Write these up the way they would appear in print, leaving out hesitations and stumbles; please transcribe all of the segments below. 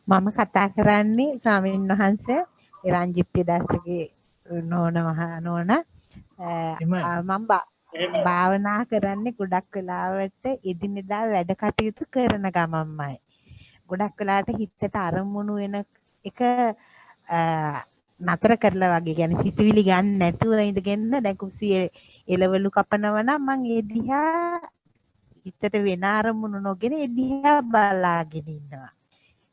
මම කතා කරන්නේ ස්වාමීන් වහන්සේ රංජිත් පියදාසගේ නෝන එමය. මම භාවනා කරන්නේ ගොඩක් වෙලාවට එදිනෙදා වැඩ කටයුතු කරන ගමන්මයි. ගොඩක් වෙලාවට හිතට අරමුණු වෙන එක නතර කරලා වගේ කියන්නේ හිතවිලි ගන්න නැතුව ඉඳගෙන දැන් කුස්සියේ එළවලු කපනවා නම් මං ඒ දිහා හිතට වෙන අරමුණු නොගෙන ඒ දිහා බලාගෙන ඉන්නවා.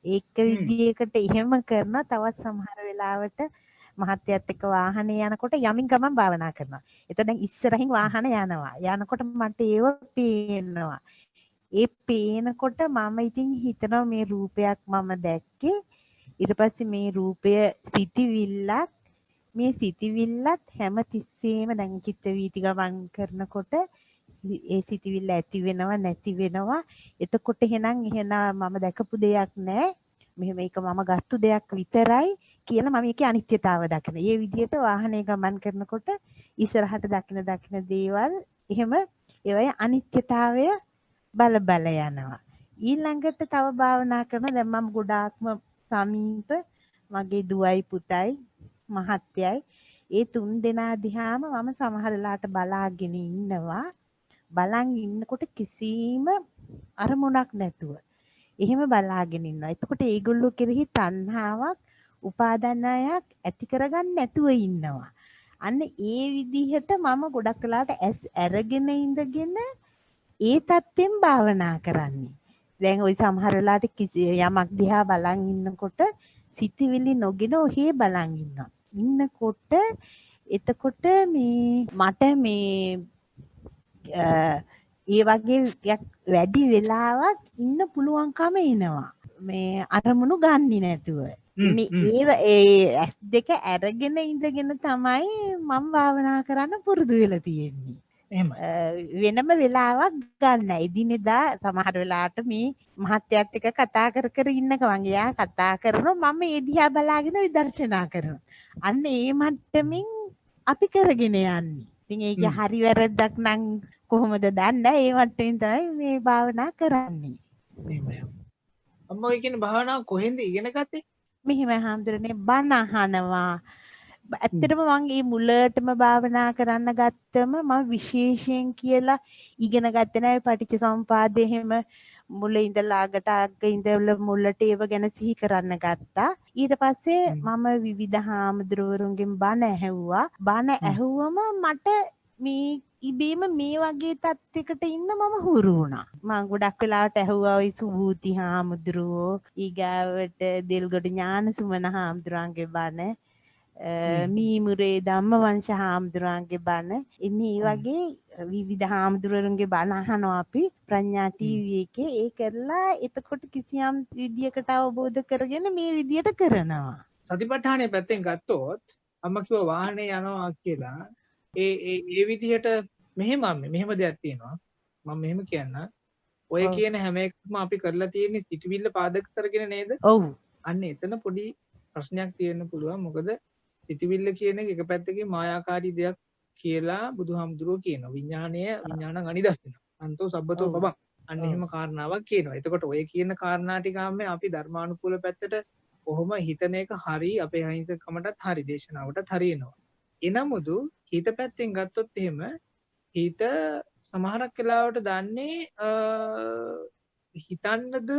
ඒක විදියකට එහෙම කරන තවත් සමහර වෙලාවට මහත්යත් එක්ක වාහනේ යනකොට යමින් ගමන් භාවනා කරනවා. එතකොට දැන් ඉස්සරහින් වාහන යනවා. යනකොට මට ඒව පේනවා. ඒ පේනකොට මම ඉතින් හිතනවා මේ රූපයක් මම දැක්කේ. ඊට පස්සේ මේ රූපය සිටිවිල්ලක් මේ සිටිවිල්ලත් හැම තිස්සෙම දැන් චිත්ත වීති ගමන් කරනකොට ඒ සිටිවිල්ල ඇති වෙනවා නැති වෙනවා. එතකොට එහෙනම් මම දැකපු දෙයක් නෑ. මෙහෙම ඒක මම ගත්තු දෙයක් විතරයි කියලා මම ඒකේ අනිත්‍යතාව දකින. මේ විදිහට වාහනේ ගමන් කරනකොට ඉස්සරහට දකින දේවල් එහෙම ඒවයේ අනිත්‍යතාවය බල බල යනවා. ඊළඟට තව භාවනා කරන දැන් මම ගොඩාක්ම සමීප මගේ දුවයි පුතයි මහත්තයයි ඒ තුන් දෙනා දිහාම මම සමහර වෙලාවට බලාගෙන ඉන්නවා. බලන් ඉන්නකොට කිසිම අරමුණක් නැතුව එහෙම බලාගෙන ඉන්නවා. එතකොට ඒගොල්ලෝ කෙරෙහි තණ්හාවක්, උපාදානයක් ඇති කරගන්න නැතුව ඉන්නවා. අන්න ඒ විදිහට මම ගොඩක් වෙලාවට ඇස් අරගෙන ඉඳගෙන ඒ தත්ත්වෙන් භාවනා කරන්නේ. දැන් ওই සමහර වෙලාවට යමක් දිහා බලන් ඉන්නකොට සිතිවිලි නොගෙන ඔහේ බලන් ඉන්නවා. ඉන්නකොට එතකොට මට ඒ වගේ වැඩි වෙලාවක් ඉන්න පුළුවන්කම එනවා. මේ අරමුණු ගන්නේ නැතුව. ඒ ඇස් දෙක අරගෙන ඉඳගෙන තමයි මම භාවනා කරන්න පුරුදු වෙලා තියෙන්නේ. වෙනම වෙලාවක් ගන්න. එදිනෙදා සමහර වෙලාවට මේ මහත්යත් එක්ක කතා කර ඉන්න ගමන් එයා කතා කරනවා මම ඒ දිහා බලාගෙන විදර්ශනා කරනවා. අන්න ඒ මට්ටමින් අපි කරගෙන යන්නේ. ඉතින් ඒක හරි වැරද්දක් නම් කොහොමද දන්නේ? ඒ මට්ටමින් තමයි මේ භාවනා කරන්නේ. අම්මා ඔය කියන භාවනාව කොහෙන්ද ඉගෙන ගත්තේ? මෙහෙම හාමුදුරනේ බණ අහනවා. ඇත්තටම මම මේ මුලටම භාවනා කරන්න ගත්තම මම විශේෂයෙන් කියලා ඉගෙන ගත්තේ නැහැ පටිච්චසමුපාදය එහෙම මුල ඉඳලා අගට ඉඳලා මුලට ඒව ගැන සිහි කරන්න ගත්තා. ඊට පස්සේ මම විවිධ හාමුදුරුවරුන්ගෙන් බණ ඇහුවා. බණ ඇහුවම මට මේ ඉබේම මේ වගේ තත්යකට ඉන්න මම හුරු වුණා. මම ගොඩක් වෙලාවට ඇහුවා ওই සුභූති හාමුදුරුවෝ ඊගාවට දෙල්ගොඩ ඥානසුමන හාමුදුරන්ගේ බණ මීමුරේ ධම්මවංශ හාමුදුරන්ගේ බණ ඉන්නේ වගේ විවිධ හාමුදුරුවන්ගේ බණ අහනවා අපි ප්‍රඥා ටීවී එකේ ඒ කරලා එතකොට කිසියම් විදියකට අවබෝධ කරගෙන මේ විදියට කරනවා. සතිපට්ඨානයේ පැත්තෙන් ගත්තොත් අම්මා කිව්වා වාහනේ යනවා කියලා ඒ විදිහට මෙහෙම දෙයක් තියෙනවා. මම මෙහෙම කියන්න. ඔය කියන හැම එකක්ම අපි කරලා තියෙන්නේ සිටිවිල්ල පාදක කරගෙන නේද? ඔව්. අන්න එතන පොඩි ප්‍රශ්නයක් තියෙන්න පුළුවන්. මොකද සිටිවිල්ල කියන එක පැත්තකින් මායාකාරී දෙයක් කියලා බුදුහාමුදුරුවෝ කියනවා. විඥානං අනිදස්සන. අන්තෝ සබ්බතෝ පබං. අන්න එහෙම කාරණාවක් කියනවා. එතකොට ඔය කියන කාරණා ටික අපි ධර්මානුකූල පැත්තට කොහොම හිතන එක හරි අපේ අහිංසකකමටත් හරි දේශනාවටත් හරියනවා. එනමුදු හිත පැත්තෙන් ගත්තොත් එහෙම හිත සමහරක් වෙලාවට දන්නේ හිතන්නද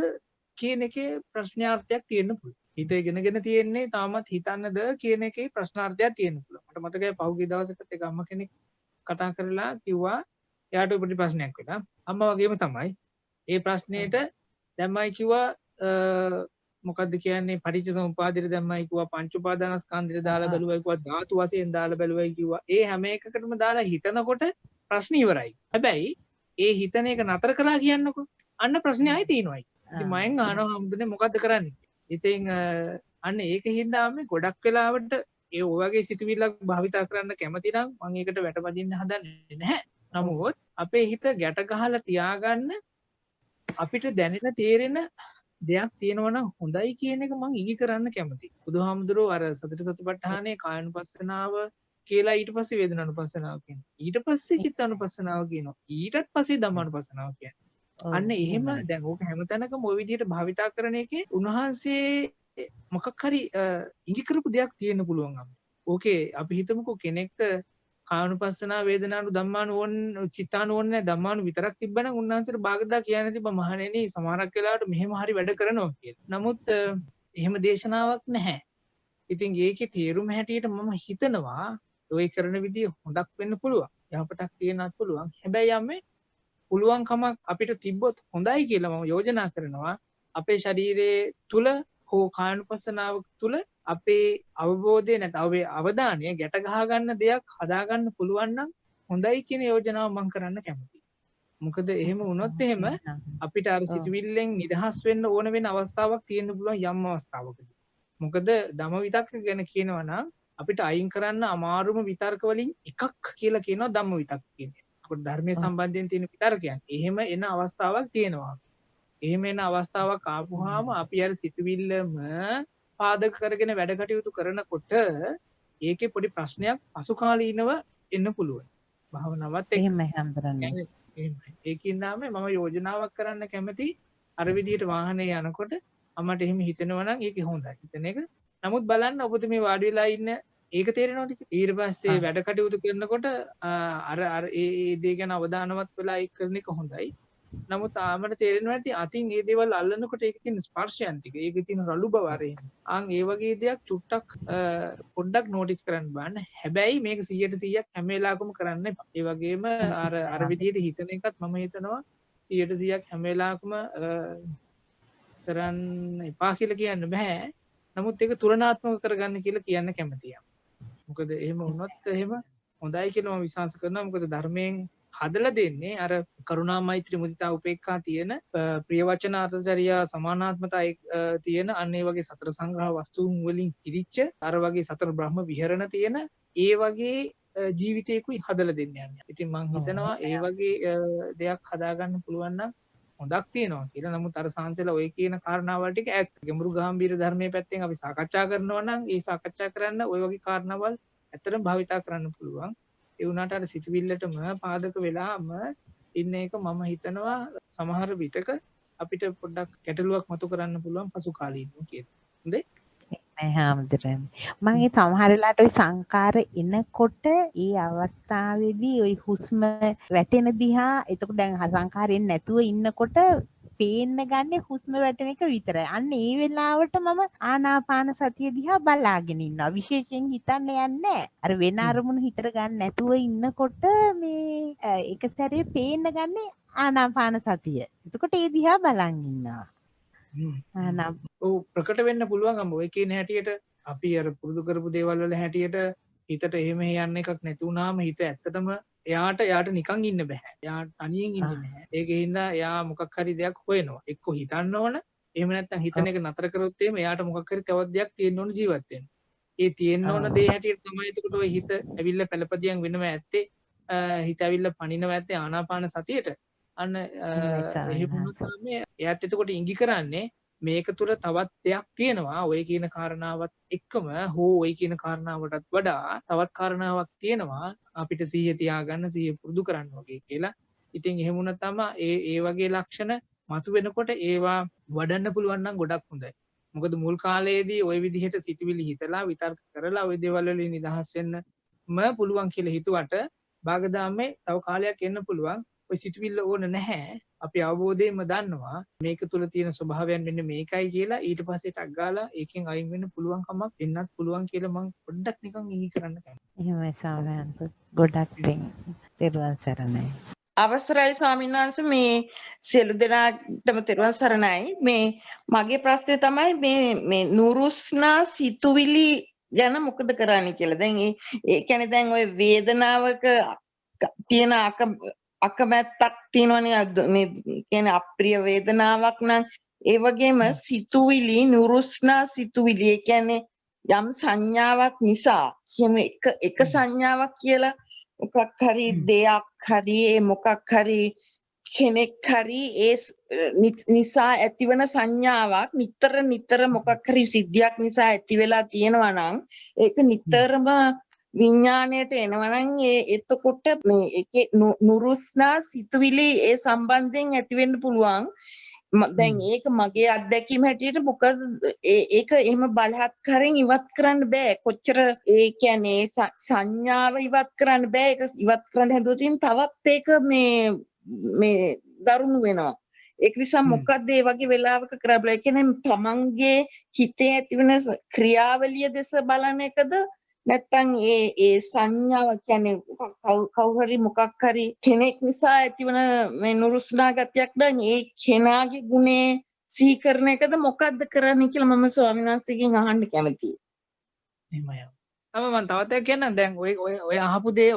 කියන එකේ ප්‍රශ්නාර්ථයක් තියෙන්න පුළුවන්. හිත ඉගෙනගෙන තියෙන්නේ තාමත් හිතන්නද කියන එකේ ප්‍රශ්නාර්ථයක් තියෙන්න පුළුවන්. මට මතකයි පහුගිය දවසකට එක අම්ම කෙනෙක් කතා කරලා කිව්වා එයාට පොඩි ප්‍රශ්නයක් වෙලා. අම්මා වගේම තමයි. ඒ ප්‍රශ්නෙට දැම්මයි කිව්වා මොකද්ද කියන්නේ පටිච්චසමුපාදෙට දැම්මයි කිව්වා පංච උපාදානස්කන්ධෙට දාලා බැලුවයි කිව්වා ධාතු වශයෙන් දාලා බැලුවයි කිව්වා. ඒ හැම එකකටම දාලා හිතනකොට ප්‍රශ්න ඉවරයි. හැබැයි ඒ හිතන එක නතර කළා කියන්නකෝ. අන්න ප්‍රශ්නේ ආයි තියෙනවායි. ඉතින් මයෙන් අහනවා හම්දුනේ මොකද්ද කරන්නේ? ඉතින් අන්න ඒකින්ද අපි ගොඩක් වෙලාවට ඒ වගේ සිතුවිල්ලක් භාවිතා කරන්න කැමති නම් මම ඒකට වැටපදින්න හදන්නේ නැහැ. නමුත් අපේ හිත ගැට ගහලා තියාගන්න අපිට දැනෙන තේරෙන දෙයක් තියෙනවා නම් හොඳයි කියන එක මම ඉගි කරන්න කැමතියි. බුදුහාමුදුරුවෝ අර සතර සතිපට්ඨානයේ කායනුපස්සනාව කියලා ඊට පස්සේ වේදනානුපස්සනාව කියනවා. ඊට පස්සේ චිත්තානුපස්සනාව කියනවා. ඊටත් පස්සේ ධම්මානුපස්සනාව කියනවා. අන්න එහෙම දැන් ඕක හැමතැනකම ওই විදිහට භාවිතා කරන එකේ උන්වහන්සේ මොකක් හරි ඉඟි කරපු දෙයක් තියෙන්න පුළුවන් අපිට. ඕකේ අපි හිතමුකෝ කෙනෙක්ට කායනුපස්සනා වේදනානු ධම්මානු ඕන චිත්තානු ඕනේ නැහැ ධම්මානු විතරක් තිබ්බනම් උන්වහන්සේට බාගදා කියන්නේ තිබ්බ මහණෙනි සමහරක් වෙලාවට මෙහෙම හරි වැඩ කරනවා කියලා. නමුත් එහෙම දේශනාවක් නැහැ. ඉතින් ඒකේ තේරුම හැටියට මම හිතනවා ඔය කරන විදිය හොඳක් වෙන්න පුළුවන්. යහපතක් තියෙනත් පුළුවන්. හැබැයි යන්නේ පුළුවන්කමක් අපිට තිබ්බොත් හොඳයි කියලා මම යෝජනා කරනවා. අපේ ශරීරයේ තුල හෝ කායනුපස්සනාව තුල අපේ අවබෝධය නැත්නම් අපේ අවධානය ගැට ගහ ගන්න දෙයක් හදා ගන්න පුළුවන් නම් හොඳයි කියන යෝජනාව මම කරන්න කැමතියි. මොකද එහෙම වුණොත් එහෙම අපිට අර සිතුවිල්ලෙන් නිදහස් වෙන්න ඕන වෙන අවස්ථාවක් තියෙන්න පුළුවන් යම් අවස්ථාවකදී. මොකද ධම විතක්ක ගැන කියනවා නම් අපිට අයින් කරන්න අමාරුම විතර්ක වලින් එකක් කියලා කියනවා ධම්ම විතක්ක කියන්නේ. ඒකට ධර්මයේ සම්බන්ධයෙන් තියෙන විතර්කයන්. එහෙම එන අවස්ථාවක් තියෙනවා. එහෙම එන අවස්ථාවක් ආපුවාම අපි අර සිතුවිල්ලම පාදක කරගෙන වැඩ කටයුතු කරනකොට ඒකේ පොඩි ප්‍රශ්නයක් පසුකාලීනව එන්න පුළුවන්. භාවනාවත් එක්ක. එහෙමයි හම්බරන්නේ. එහෙමයි. ඒකින් තමයි මම යෝජනාවක් කරන්න කැමති අර විදිහට වාහනේ යනකොට අම්මට එහෙම හිතෙනවා නම් ඒක හොඳයි. හිතන එක. නමුත් බලන්න ඔබතුමී වාඩි වෙලා ඉන්න ඒක තේරෙනවද? ඊට පස්සේ වැඩ කටයුතු කරනකොට අර ඒ දේ ගැන අවධානවත් වෙලා ඒක කරන එක හොඳයි. නමුත් ආමට තේරෙනවා ඇති අතින් මේ දේවල් අල්ලනකොට ඒකේ තියෙන ස්පර්ශයන් ටික ඒකේ තියෙන රළු බව අරින් ඒ වගේ දෙයක් චුට්ටක් පොඩ්ඩක් නෝටිස් කරන්න බලන්න. හැබැයි මේක 100% හැම වෙලාවකම කරන්න එපා. ඒ වගේම අර විදිහට හිතන එකත් මම හිතනවා 100% හැම වෙලාවකම කරන්න එපා කියලා කියන්න බෑ. නමුත් ඒක තුලනාත්මක කරගන්න කියලා කියන්න කැමතියි. මොකද එහෙම වුණොත් එහෙම හොඳයි කියලා මම විශ්වාස කරනවා. මොකද ධර්මයෙන් හදලා දෙන්නේ අර කරුණා මෛත්‍රී මුදිතා උපේක්ඛා තියෙන ප්‍රිය වචන අර්ථචර්යා සමානාත්මතා තියෙන අන්න ඒ වගේ සතර සංග්‍රහ වස්තුන් වලින් පිරිච්ච අර වගේ සතර බ්‍රහ්ම විහරණ තියෙන ඒ වගේ ජීවිතයකුයි හදලා දෙන්න යන්නේ. ඉතින් මම හිතනවා ඒ වගේ දෙයක් හදාගන්න පුළුවන් නම් හොඳක් තියෙනවා කියලා. නමුත් අර සාංශලා ඔය කියන කාරණාවල් ටික ඇත්ත. ගැඹුරු ගාම්භීර ධර්මයේ පැත්තෙන් අපි සාකච්ඡා කරනවා නම් ඒ සාකච්ඡා කරන්න ඔය වගේ කාරණාවල් ඇත්තටම භාවිතා කරන්න පුළුවන්. ඒ වුණාට අර සිතුවිල්ලටම පාදක වෙලාම ඉන්න එක මම හිතනවා සමහර විටක අපිට පොඩ්ඩක් ගැටලුවක් මතු කරන්න පුළුවන් පසු කාලීනව කියලා. හොඳේ? හාමුදුරනේ මම ඒ සමහර වෙලාවට ওই සංකාර එනකොට ඒ අවස්ථාවේදී ওই හුස්ම වැටෙන දිහා එතකොට දැන් සංකාරයෙන් නැතුව ඉන්නකොට පේන්න ගන්නේ හුස්ම වැටෙන එක විතරයි. අන්න ඒ වෙලාවට මම ආනාපාන සතිය දිහා බලාගෙන ඉන්නවා. විශේෂයෙන් හිතන්න යන්නේ නැහැ. අර වෙන අරමුණු හිතට ගන්න නැතුව ඉන්නකොට මේ එක සැරේ පේන්න ගන්නේ ආනාපාන සතිය. එතකොට ඒ දිහා බලන් ඉන්නවා. ඔව් ප්‍රකට වෙන්න පුළුවන් අම්ම ඔය කියන හැටියට අපි අර පුරුදු කරපු දේවල් වල හැටියට හිතට එහෙම යන්න එකක් නැති වුණාම හිත ඇත්තටම එයාට නිකන් ඉන්න බෑ. එයා තනියෙන් ඉන්නේ නැහැ. ඒකෙන් එයා මොකක් හරි දෙයක් හොයනවා. එක්ක හිතන්න ඕන. එහෙම නැත්නම් හිතන එක නතර කරොත් එහෙම එයාට මොකක් හරි තවත් දෙයක් තියෙන්න ඕන ජීවත් වෙන්න. ඒ තියෙන්න ඕන දේ හැටියට තමයි එතකොට ඔය හිත ඇවිල්ලා පළපදියම් වෙනව ඇත්තේ. හිත ඇවිල්ලා පණිනව ඇත්තේ ආනාපාන සතියට. අන්න එහෙම වුණොත් එයාත් එතකොට ඉඟි කරන්නේ මේක තුල තවත් දෙයක් තියෙනවා. ඔය කියන කාරණාවත් එක්කම හෝ ඔය කියන කාරණාවටත් වඩා තවත් කාරණාවක් තියෙනවා. අපිට සිහිය තියාගන්න සිහිය පුරුදු කරන්න වගේ කියලා. ඉතින් එහෙම වුණා තමයි ඒ වගේ ලක්ෂණ මතුවෙනකොට ඒවා වඩන්න පුළුවන් නම් ගොඩක් හොඳයි. මොකද මුල් කාලයේදී ওই විදිහට සිතුවිලි හිතලා විතර්ක කරලා ওই දේවල් වලින් නිදහස් වෙන්නම පුළුවන් කියලා හිතුවට භාගදාමේ තව කාලයක් එන්න පුළුවන්. ඔය සිතුවිල්ල ඕන නැහැ. අපි අවබෝධයෙන්ම දන්නවා මේක තුල තියෙන ස්වභාවයන් මෙන්න මේකයි කියලා. ඊට පස්සේ ටක් ගාලා ඒකෙන් අයින් වෙන්න පුළුවන් කමක් වෙන්නත් පුළුවන් කියලා මම පොඩ්ඩක් නිකන් ඉඟි කරන්න කැමතියි. එහෙමයි ස්වාමීන් ගොඩක් තෙරුවන් සරණයි. අවසරයි ස්වාමීන් වහන්සේ මේ සියලු දෙනාටම තෙරුවන් සරණයි. මේ මගේ ප්‍රශ්නේ තමයි මේ නුරුස්නා සිතුවිලි ගැන මොකද කරන්නේ කියලා. දැන් ඒ කියන්නේ දැන් ওই වේදනාවක තියෙන අකමැත්තක් තියෙනවනේ මේ කියන්නේ අප්‍රිය වේදනාවක් නම් ඒ වගේම සිතුවිලි නුරුස්නා සිතුවිලි ඒ කියන්නේ යම් සංඥාවක් නිසා එහෙම එක සංඥාවක් කියලා මොකක් හරි දෙයක් හරි මොකක් හරි කෙනෙක් හරි ඒ නිසා ඇතිවන සංඥාවක් නිතර මොකක් හරි සිද්ධියක් නිසා ඇති වෙලා තියෙනවා නම් ඒක නිතරම විඥාණයට එනවා නම් එතකොට මේ ඒකේ නුරුස්නා සිතුවිලි ඒ සම්බන්ධයෙන් ඇති වෙන්න පුළුවන්. දැන් ඒක මගේ අත්දැකීම හැටියට මොකද ඒක එහෙම බලහත්කාරයෙන් ඉවත් කරන්න බෑ. කොච්චර ඒ කියන්නේ සංඥාව ඉවත් කරන්න බෑ. ඒක ඉවත් කරන්න හැදුවොත් තවත් ඒක මේ දරුණු වෙනවා. ඒක නිසා මොකක්ද ඒ වගේ වෙලාවක කරබල. ඒ කියන්නේ තමන්ගේ හිතේ ඇතිවෙන ක්‍රියාවලිය දෙස බලන එකද නැත්තම් ඒ සංඥාව කියන්නේ කවුරු හරි මොකක් හරි කෙනෙක් නිසා ඇතිවන මේ නුරුස්නා ගතියක් නම් ඒ කෙනාගේ ගුණේ සිහි කරන එකද මොකද්ද කරන්නේ කියලා මම ස්වාමීන් වහන්සේගෙන් අහන්න කැමතියි. එහෙමයි. මම තවත් එකක් කියන්නම්. දැන් ඔය අහපු දේ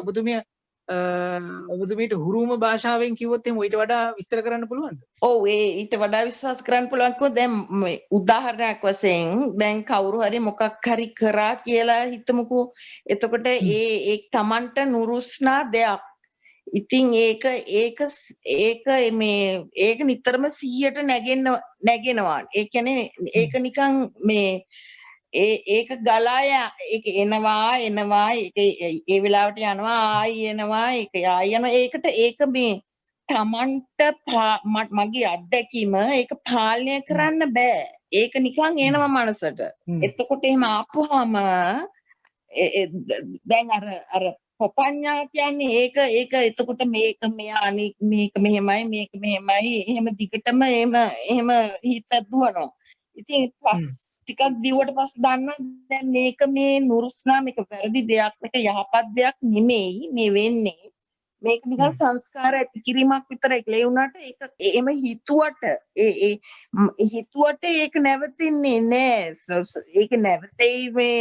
ඔබතුමීට හුරුම භාෂාවෙන් කිව්වොත් එහෙනම් ඊට වඩා විස්තර කරන්න පුළුවන්ද? ඔව් ඊට වඩා විශ්වාස කරන්න පුළුවන් කිව්වොත් දැන් උදාහරණයක් වශයෙන් දැන් කවුරු හරි මොකක් හරි කරා කියලා හිතමුකෝ. එතකොට ඒ තමන්ට නුරුස්නා දෙයක්. ඉතින් ඒක නිතරම 100ට නැගෙනවා. ඒ කියන්නේ ඒක නිකන් මේ ඒක ගලා ඒක එනවා ඒක ඒ වෙලාවට යනවා ආයි එනවා ඒක ආයි යනවා ඒක මේ තමන්ට මගේ අත්දැකීම ඒක පාලනය කරන්න බෑ ඒක නිකන් එනවා මනසට එතකොට එහෙම ආපුවාම දැන් අර පපඤ්ඤා කියන්නේ ඒක එතකොට මේක මෙයා මේක මෙහෙමයි එහෙම දිගටම එහෙම හිත දුවනවා ඉතින් ටිකක් දිවට පස්සේ දන්නවා දැන් මේක මේ නුරුස්නා මේක වැරදි දෙයක් මේක යහපත් දෙයක් නෙමෙයි මේ වෙන්නේ මේක නිකන් සංස්කාර ඇති කිරීමක් විතරයි කියලා ඒ වුණාට ඒක එහෙම හිතුවට ඒක නැවතින්නේ නෑ ඒක නැවතෙයි මේ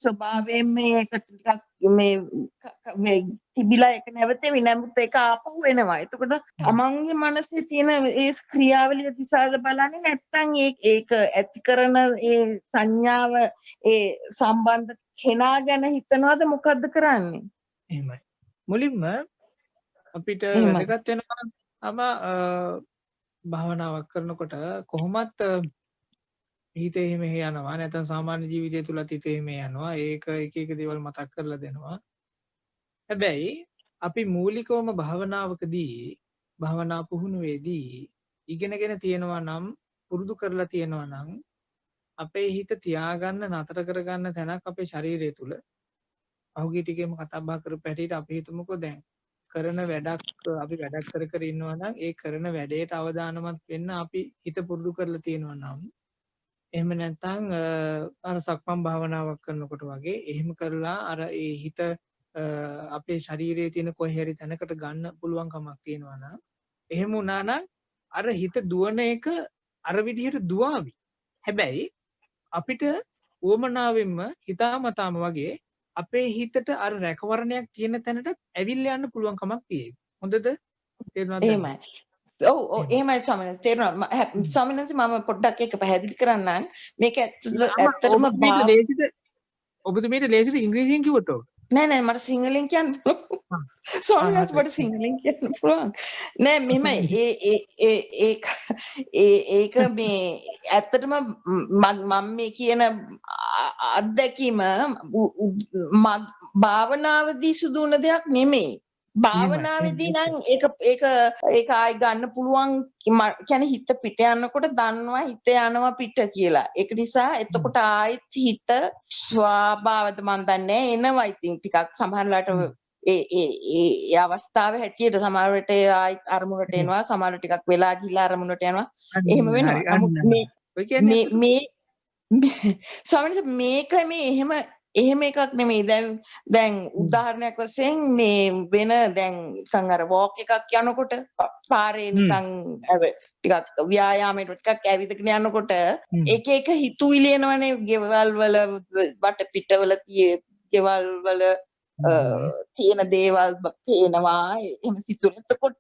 ස්වභාවයෙන් මේක ටිකක් මේ තිබිලා ඒක නැවතෙමි නමුත් ඒක ආපහු එනවා එතකොට තමන්ගේ මනසේ තියෙන ඒ ක්‍රියාවලිය දිහාද බලන්නේ නැත්නම් ඒක ඇති කරන ඒ සංඥාව ඒ සම්බන්ධ කෙනා ගැන හිතනවද මොකද්ද කරන්නේ එහෙමයි මුලින්ම අපිට වැදගත් වෙනවා භාවනාවක් කරනකොට කොහොමත් හිතේ එහෙම යනවා නැත්නම් සාමාන්‍ය ජීවිතය තුලත් හිතේ එහෙම යනවා ඒක එක දේවල් මතක් කරලා දෙනවා හැබැයි අපි මූලිකවම භාවනා පුහුණුවේදී ඉගෙනගෙන තියෙනවා නම් පුරුදු කරලා තියෙනවා නම් අපේ හිත තියාගන්න නතර කරගන්න තැනක් අපේ ශරීරය තුල අහුගිය ටිකේම කතා බහ කරපු හැටියට අපි හිතමුකෝ දැන් කරන වැඩක් අපි වැඩක් කර ඉන්නවා නම් ඒ කරන වැඩේට අවධානමත් වෙන්න අපි හිත පුරුදු කරලා තියෙනවා නම් එහෙම නැත්නම් අර සක්මන් භාවනාවක් කරනකොට වගේ එහෙම කරලා අර ඒ හිත අපේ ශරීරයේ තියෙන කොහේ හරි තැනකට ගන්න පුළුවන් කමක් තියෙනවා නම් එහෙම වුණා නම් අර හිත දුවන එක අර විදිහට දුවාවි. හැබැයි අපිට උවමනාවෙන්ම හිතාමතාම වගේ අපේ හිතට අර රැකවරණයක් තියෙන තැනට ඇවිල්ලා යන්න පුළුවන් කමක් තියෙයි. හොඳද? තේරුණාද? එහෙමයි. ඔව් එහෙමයි ස්වාමීන් වහන්සේ තේරුණා. ස්වාමීන් වහන්සේ මම පොඩ්ඩක් ඒක පැහැදිලි කරන්නම්. මේක ඇත්තටම ඔබතුමීට ලේසිද ඉංග්‍රීසියෙන් කිව්වොත් ඔව්. නෑ මට සිංහලෙන් කියන්න පුළුවන්. ස්වාමීන් වහන්සේ මට සිංහලෙන් කියන්න පුළුවන්. නෑ මෙහෙමයි ඒක මේ ඇත්තටම මම මේ කියන අත්දැකීම භාවනාවේදී සිදු වුණ දෙයක් නෙමෙයි. භාවනාවේදී නම් ඒක ආයි ගන්න පුළුවන් කියන්නේ හිත පිට යනකොට දන්නවා හිත යනවා පිට කියලා. ඒක නිසා එතකොට ආයෙත් හිත ස්වභාවද මන් දන්නේ එනවා ඉතින් ටිකක් සමහරලාට ඒ අවස්ථාවේ හැටියට සමහරවිට ආයෙත් අරමුණට එනවා සමහරවිට ටිකක් වෙලා ගිහලා අරමුණට යනවා. එහෙම වෙනවා. මේ ස්වාමීන් මේක එහෙම එකක් නෙමෙයි දැන් උදාහරණයක් වශයෙන් මේ වෙන දැන් නිකන් අර වෝක් එකක් යනකොට පාරේ නිකන් ටිකක් ව්‍යායාමයට ටිකක් ඇවිදගෙන යනකොට එක හිතුවිලි එනවනේ ගෙවල් වල වට පිටවල ගෙවල් වල තියෙන දේවල් පේනවා එහෙම සිතුවිලි. එතකොට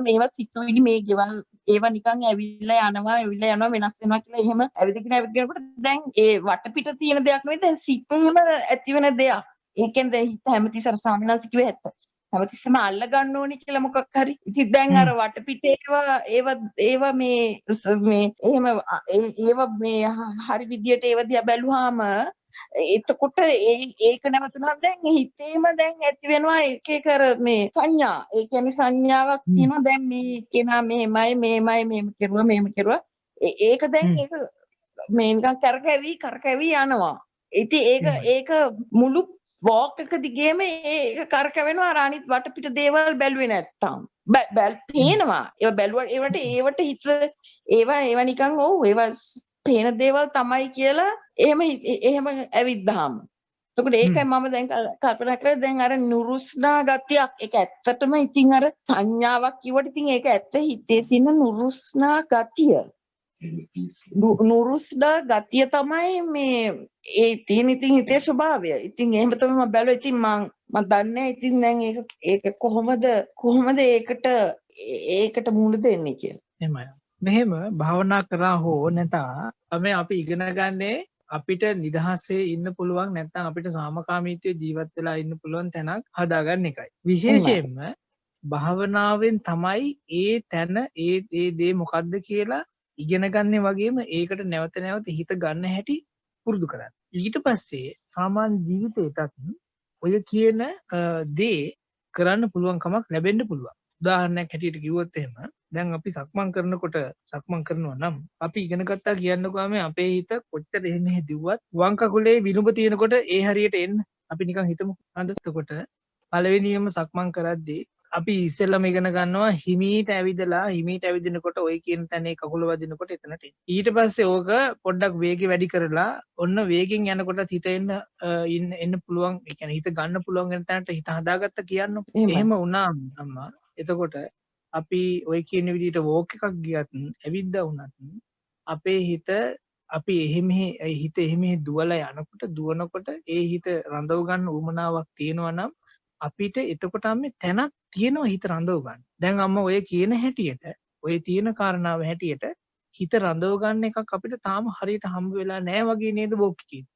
මේවා සිතුවිලි මේ ගෙවල් ඒවා නිකන් ඇවිල්ලා යනවා වෙනස් වෙනවා කියලා එහෙම ඇවිදගෙනකොට දැන් ඒ වටපිට තියෙන දෙයක් නෙවෙයි දැන් සිතේම ඇති වෙන දෙයක්. ඒ කියන්නේ දැන් හිත හැමතිස්සම සාමිනාස් කිව්වේ ඇත්ත. හැමතිස්සම අල්ල ගන්න ඕනි කියලා මොකක් හරි. ඉතින් දැන් අර වටපිට ඒවා මේ එහෙම ඒවා මේ හරි විදියට ඒවා දිහා බැලුවාම එතකොට ඒක නැවතුනම දැන් හිතේම දැන් ඇති වෙනවා එක එක අර මේ සංඥා. ඒ කියන්නේ සංඥාවක් තියෙනවා දැන් මේ කෙනා මෙහෙමයි මෙහෙම කෙරුවා. ඒක දැන් ඒක මේ නිකන් කරකැවි යනවා. ඉතින් ඒක මුළු වෝක් එක දිගේම ඒක කරකැවෙනවා අර අනිත් වටපිට දේවල් බැලුවේ නැත්තම්. පේනවා. ඒවා බැලුවට ඒවට හිත ඒවා නිකන් ඒවා පේන දේවල් තමයි කියලා එහෙම ඇවිද්දාම. එතකොට ඒකයි මම දැන් කල්පනා කරේ දැන් අර නුරුස්නා ගතියක් ඒක ඇත්තටම ඉතින් අර සංඥාවක් කිව්වට ඉතින් ඒක ඇත්ත හිතේ තියෙන නුරුස්නා ගතිය. නුරුස්නා ගතිය තමයි මේ ඒ තියෙන ඉතින් හිතේ ස්වභාවය. ඉතින් එහෙම තමයි මම බැලුවා. ඉතින් මම දන්නේ ඉතින් දැන් ඒක කොහොමද ඒකට මුහුණ දෙන්නේ කියලා. එහෙමයි. මෙහෙම භාවනා කරා හෝ නැතා අපි ඉගෙන ගන්නේ අපිට නිදහසේ ඉන්න පුළුවන් නැත්නම් අපිට සාමකාමීත්වයේ ජීවත් වෙලා ඉන්න පුළුවන් තැනක් හදාගන්න එකයි. විශේෂයෙන්ම භාවනාවෙන් තමයි ඒ තැන ඒ දේ මොකද්ද කියලා ඉගෙන ගන්න වගේම ඒකට නැවත නැවත හිත ගන්න හැටි පුරුදු කරන්න. ඊට පස්සේ සාමාන්‍ය ජීවිතේටත් ඔය කියන දේ කරන්න පුළුවන් කමක් ලැබෙන්න පුළුවන්. උදාහරණයක් හැටියට කිව්වොත් එහෙම දැන් අපි සක්මන් කරනවා නම් අපි ඉගෙන ගත්තා කියන්නකෝ මේ අපේ හිත කොච්චර එහෙම දිව්වත් වම් කකුලේ විලුඹ තියෙනකොට ඒ හරියට එන්න අපි නිකන් හිතමු අඳතකොට පළවෙනියම සක්මන් කරද්දී අපි ඉස්සෙල්ලම ඉගෙන ගන්නවා හිමීට ඇවිදිනකොට ඔය කියන තැනේ කකුල වදිනකොට එතනට ඊට පස්සේ ඕක පොඩ්ඩක් වේගය වැඩි කරලා ඔන්න වේගෙන් යනකොට හිත එන්න පුළුවන් ඒ කියන්නේ හිත ගන්න පුළුවන් වෙන තැනට හිත හදාගත්ත කියන්නකො එහෙම වුණාම අම්මා එතකොට අපි ඔය කියන විදිහට වෝක් එකක් ගියත් ඇවිද්දා වුණත් අපේ හිත අපි එහෙම දුවලා දුවනකොට ඒ හිත රඳව ගන්න උවමනාවක් තියෙනවා නම් අපිට එතකොට අම්මේ තැනක් තියෙනවා හිත රඳව ගන්න. දැන් අම්මා ඔය කියන හැටියට ඔය තියෙන කාරණාව හැටියට හිත රඳව ගන්න එකක් අපිට තාම හරියට හම්බ වෙලා නැහැ වගේ නේද වෝක් කියන්නේ.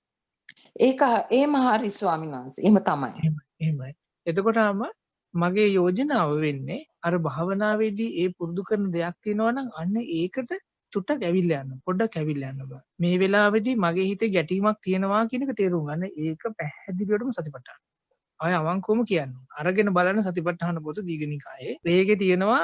ඒක එහෙම හරි ස්වාමීන් වහන්සේ. එහෙම තමයි. එහෙමයි. එතකොට අම්මා මගේ යෝජනාව වෙන්නේ අර භාවනාවේදී ඒ පුරුදු කරන දෙයක් තියෙනවා නම් අන්න ඒකට චුට්ටක් ඇවිල්ලා යන්න පොඩ්ඩක් ඇවිල්ලා යන්න බෑ මේ වෙලාවේදී මගේ හිතේ ගැටීමක් තියෙනවා කියන එක තේරුම් ගන්න ඒක පැහැදිලිවටම සතිපට්ඨාන අය අවංකවම කියන්නේ අරගෙන බලන සතිපට්ඨාන පොත දීඝනිකායේ මේකේ තියෙනවා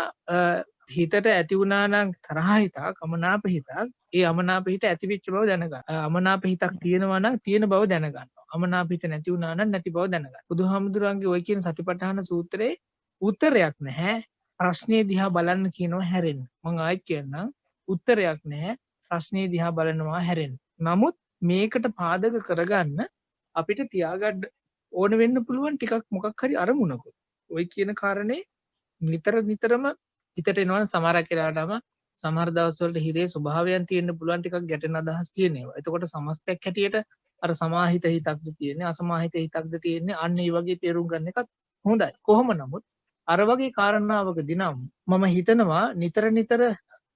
හිතට ඇති වුණා නම් තරහ හිතක් අමනාප හිතක් ඒ අමනාප හිත ඇති වෙච්ච බව දැනගන්න අමනාප හිතක් තියෙනවා නම් තියෙන බව දැනගන්න අමනාප හිත නැති වුණා නම් නැති බව දැනගන්න බුදුහාමුදුරන්ගේ ওই කියන සතිපට්ඨාන සූත්‍රයේ උත්තරයක් නැහැ ප්‍රශ්නේ දිහා බලන්න කියනවා හැරෙන්න මම ආයෙත් කියන්නම් උත්තරයක් නැහැ ප්‍රශ්නේ දිහා බලනවා හැරෙන්න නමුත් මේකට පාදක කරගන්න අපිට තියාගන්න ඕන වෙන්න පුළුවන් ටිකක් මොකක් හරි අරමුණක ওই කියන කාරණේ නිතරම හිතට එනවා සමහරක් වෙලාවටම සමහර දවස්වලට හිතේ ස්වභාවයන් තියෙන්න පුළුවන් ටිකක් ගැටෙන අදහස් තියෙනවා. එතකොට සමස්තයක් හැටියට අර සමාහිත හිතක්ද තියෙන්නේ අසමාහිත හිතක්ද තියෙන්නේ අන්න ඒ වගේ තේරුම් ගන්න එකත් හොඳයි. කොහොම නමුත් අර වගේ කාරණාවකදී නම් මම හිතනවා නිතර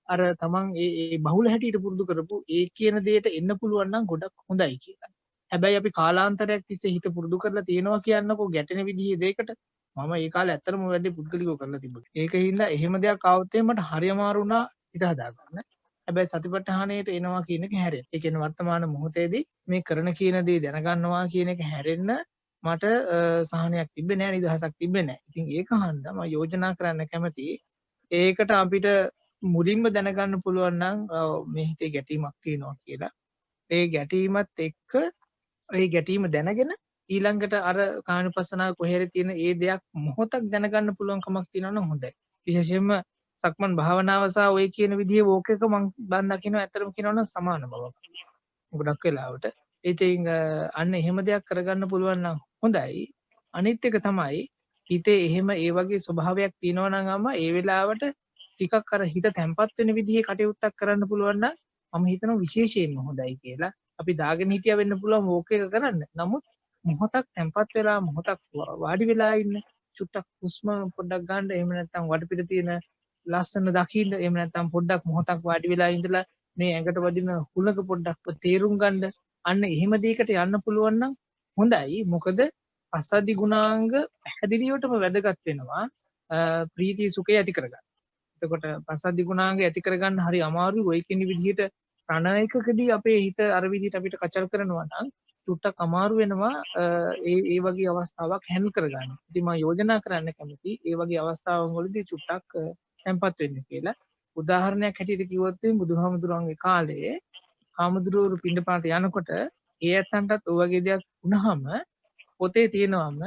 අර තමන් ඒ බහුල හැටියට පුරුදු කරපු ඒ කියන දෙයට එන්න පුළුවන් නම් ගොඩක් හොඳයි කියලා. හැබැයි අපි කාලාන්තරයක් තිස්සේ හිත පුරුදු කරලා තියෙනවා කියන්නකෝ ගැටෙන විදිහේ දෙයකට මම ඒ කාලේ ඇත්තටම වැඩි පුද්ගලිකව කරලා තිබ්බා. ඒකින්ද එහෙම දෙයක් ආවොත් මට හරි අමාරු වුණා හිත හදාගන්න. හැබැයි සතිපට්ඨානයට එනවා කියන එක හැරෙන්න. ඒ කියන්නේ වර්තමාන මොහොතේදී මේ කරන කියන දේ දැනගන්නවා කියන එක හැරෙන්න මට සහනයක් තිබ්බේ නැහැ නිදහසක් තිබ්බේ නැහැ. ඉතින් ඒක හන්දා මම යෝජනා කරන්න කැමතියි. ඒකට අපිට මුලින්ම දැනගන්න පුළුවන් නම් මේ හිතේ ගැටීමක් තියෙනවා කියලා. ඒ ගැටීමත් එක්ක ඒ ගැටීම දැනගෙන ඊළඟට අර කායනුපස්සනාව කොහේරි තියෙන ඒ දෙයක් මොහොතක් දැනගන්න පුළුවන් කමක් තියෙනවා නම් හොඳයි. විශේෂයෙන්ම සක්මන් භාවනාව සහ ඔය කියන විදිහේ වෝක් එක මම දකිනවා ඇත්තටම කියනවා නම් සමාන බවක්. ගොඩක් වෙලාවට. ඉතින් අන්න එහෙම දෙයක් කරගන්න පුළුවන් නම් හොඳයි. අනිත් එක තමයි හිතේ එහෙම ඒ වගේ ස්වභාවයක් තියෙනවා නම් අම්මා ඒ වෙලාවට ටිකක් අර හිත තැම්පත් වෙන විදිහේ කටයුත්තක් කරන්න පුළුවන් නම් මම හිතනවා විශේෂයෙන්ම හොඳයි කියලා. අපි දාගෙන හිටියා වෙන්න පුළුවන් වෝක් එක කරන්න. නමුත් මොහොතක් තැම්පත් වෙලා මොහොතක් වාඩි වෙලා ඉන්න චුට්ටක් හුස්ම පොඩ්ඩක් ගන්න එහෙම නැත්නම් වටපිට තියෙන ලස්සන දකින්න එහෙම නැත්නම් පොඩ්ඩක් මොහොතක් වාඩි වෙලා ඉඳලා මේ ඇඟට වදින හුලක පොඩ්ඩක් තේරුම් ගන්න අන්න එහෙම දෙයකට යන්න පුළුවන් නම් හොඳයි. මොකද පස්සද්ධි ගුණාංග පැහැදිලිවටම වැදගත් වෙනවා ප්‍රීති සුඛය ඇති කරගන්න. එතකොට පස්සද්ධි ගුණාංග ඇති කරගන්න හරි අමාරුයි. ඔය කියන විදිහට ප්‍රණයකකදී අපේ හිත අර විදිහට අපිට කචල් කරනවා නම් චුට්ටක් අමාරු වෙනවා ඒ වගේ අවස්ථාවක් හැන්ඩල් කරගන්න. ඉතින් මම යෝජනා කරන්න කැමති ඒ වගේ අවස්ථාවන් වලදී චුට්ටක් තැම්පත් වෙන්න කියලා. උදාහරණයක් හැටියට කිව්වොත් බුදුහාමුදුරන්ගේ කාලේ හාමුදුරුවෝ පිණ්ඩපාත යනකොට ඒ ඇත්තන්ටත් ඔය වගේ දෙයක් වුණාම පොතේ තියෙනවම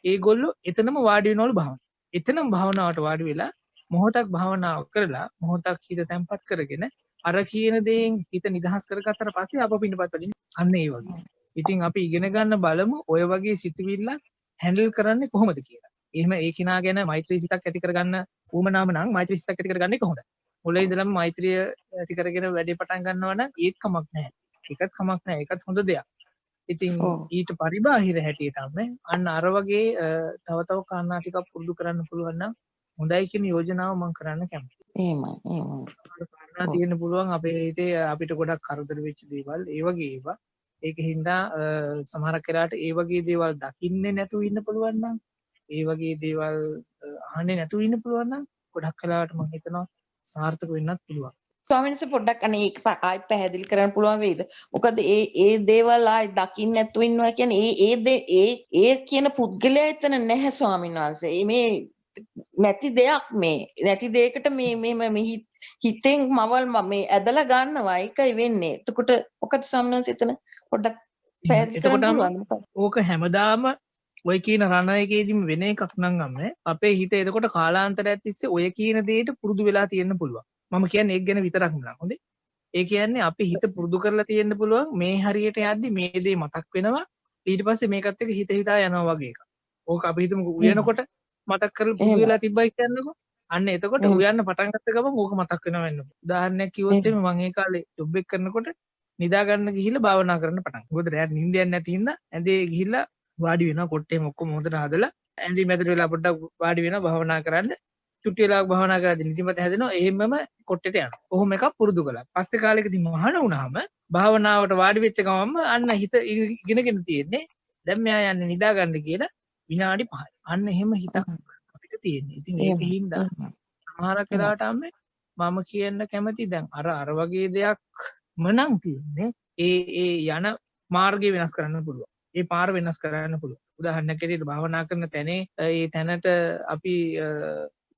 ඒගොල්ලෝ එතනම වාඩි වෙනවලු භාවනාව. එතනම භාවනාවට වාඩි වෙලා මොහොතක් භාවනාව කරලා මොහොතක් හිත තැම්පත් කරගෙන අර කියන දේෙන් හිත නිදහස් කරගත්තට පස්සේ අප පිණ්ඩපාත වලින් අන්න ඒ වගේ. ඉතින් අපි ඉගෙන ගන්න බලමු ඔය වගේ සිතුවිල්ලක් හැන්ඩල් කරන්නේ කොහොමද කියලා. එහෙම ඒ කෙනා ගැන මෛත්‍රී සිතක් ඇති කරගන්න උවමනාම නම් මෛත්‍රී සිතක් ඇති කරගන්නේ කොහොමද? මුලින් ඉඳලම මෛත්‍රිය ඇති කරගෙන වැඩේ පටන් ගන්නවා නම් ඒත් කමක් නැහැ. ඒකත් කමක් නැහැ. ඒකත් හොඳ දෙයක්. ඉතින් ඊට පරිබාහිර හැටියට අන්න අර වගේ තව කාරණා ටිකක් පුරුදු කරන්න පුළුවන් නම් හොඳයි කියන යෝජනාව මම කරන්න කැමතියි. එහෙමයි. කාරණා තියෙන්න පුළුවන් අපේ හිතේ අපිට ගොඩක් කරදර වෙච්ච දේවල් ඒ වගේ ඒවා. ඒකින්ද සමහරක් වෙලාවට ඒ වගේ දේවල් දකින්නේ නැතුව ඉන්න පුළුවන් නම් ඒ වගේ දේවල් අහන්නේ නැතුව ඉන්න පුළුවන් නම් ගොඩක් වෙලාවට මම හිතනවා සාර්ථක වෙන්නත් පුළුවන්. ස්වාමීන් වහන්සේ පොඩ්ඩක් අනේ ඒක ආයි පැහැදිලි කරන්න පුළුවන් වේද? මොකද ඒ දේවල් ආයි දකින්න නැතුව ඉන්නවා කියන්නේ ඒ කියන පුද්ගලයා එතන නැහැ ස්වාමීන් වහන්සේ. මේ නැති දෙයක් නැති දෙයකට මේ හිතෙන් මවල් මේ ඇදලා ගන්නවා ඒකයි වෙන්නේ. එතකොට මොකද ස්වාමීන් වහන්සේ එතන පොඩ්ඩක් පැහැදිලි කරන්න පුළුවන්ද? ඕක හැමදාම ඔය කියන රණ එකේදීම වෙන එකක් නම් අපේ හිත එතකොට කාලාන්තරයක් තිස්සේ ඔය කියන දෙයට පුරුදු වෙලා තියෙන්න පුළුවන්. මම කියන්නේ ඒක ගැන විතරක් නෙවෙයි. හොඳේ. ඒ කියන්නේ අපි හිත පුරුදු කරලා තියෙන්න පුළුවන් මේ හරියට යද්දි මේ දේ මතක් වෙනවා. ඊට පස්සේ මේකත් එක්ක හිත හිතා යනවා වගේ එකක්. ඕක අපි හිතමු උයනකොට මතක් කරලා පුරුදු වෙලා තිබ්බයි කියන්නකෝ. අන්න එතකොට උයන්න පටන් ගත්ත ගමන් ඕක මතක් වෙනවා වෙන්න. උදාහරණයක් කිව්වොත් මම ඒ කාලේ ජොබ් එක කරනකොට නිදා ගන්න ගිහිල්ලා භාවනා කරන්න පටන්. මොකද රැට නිින්ද යන්නේ නැති හින්දා ඇඳේ ගිහිල්ලා වාඩි වෙනවා කොට්ටේම ඔක්කොම හොඳට හදලා ඇඳේ මැදට වෙලා පොඩ්ඩක් වාඩි වෙනවා භාවනා කරන්න. චුට්ටි වෙලාවක් භාවනා කරද්දී නිදිමත හැදෙනවා. එහෙමම කොට්ටේට යනවා. කොහොම එකක් පුරුදු කළා. පස්සේ කාලෙකදී මහාන වුණාම භාවනාවට වාඩි වෙච්ච ගමන්ම අන්න හිත ඉගෙනගෙන තියෙන්නේ. දැන් මෙයා යන්නේ නිදා ගන්න කියලා විනාඩි 5යි. අන්න එහෙම හිතක් අපිට තියෙන්නේ. ඉතින් ඒකින්ද සමහරක් වෙලාවට මම කියන්න කැමති දැන් අර වගේ දෙයක් මනං තියෙන්නේ. ඒ යන මාර්ගය වෙනස් කරන්න පුළුවන්. ඒ පාර වෙනස් කරන්න පුළුවන්. උදාහරණයක් ඇටියට භාවනා කරන තැනේ ඒ තැනට අපි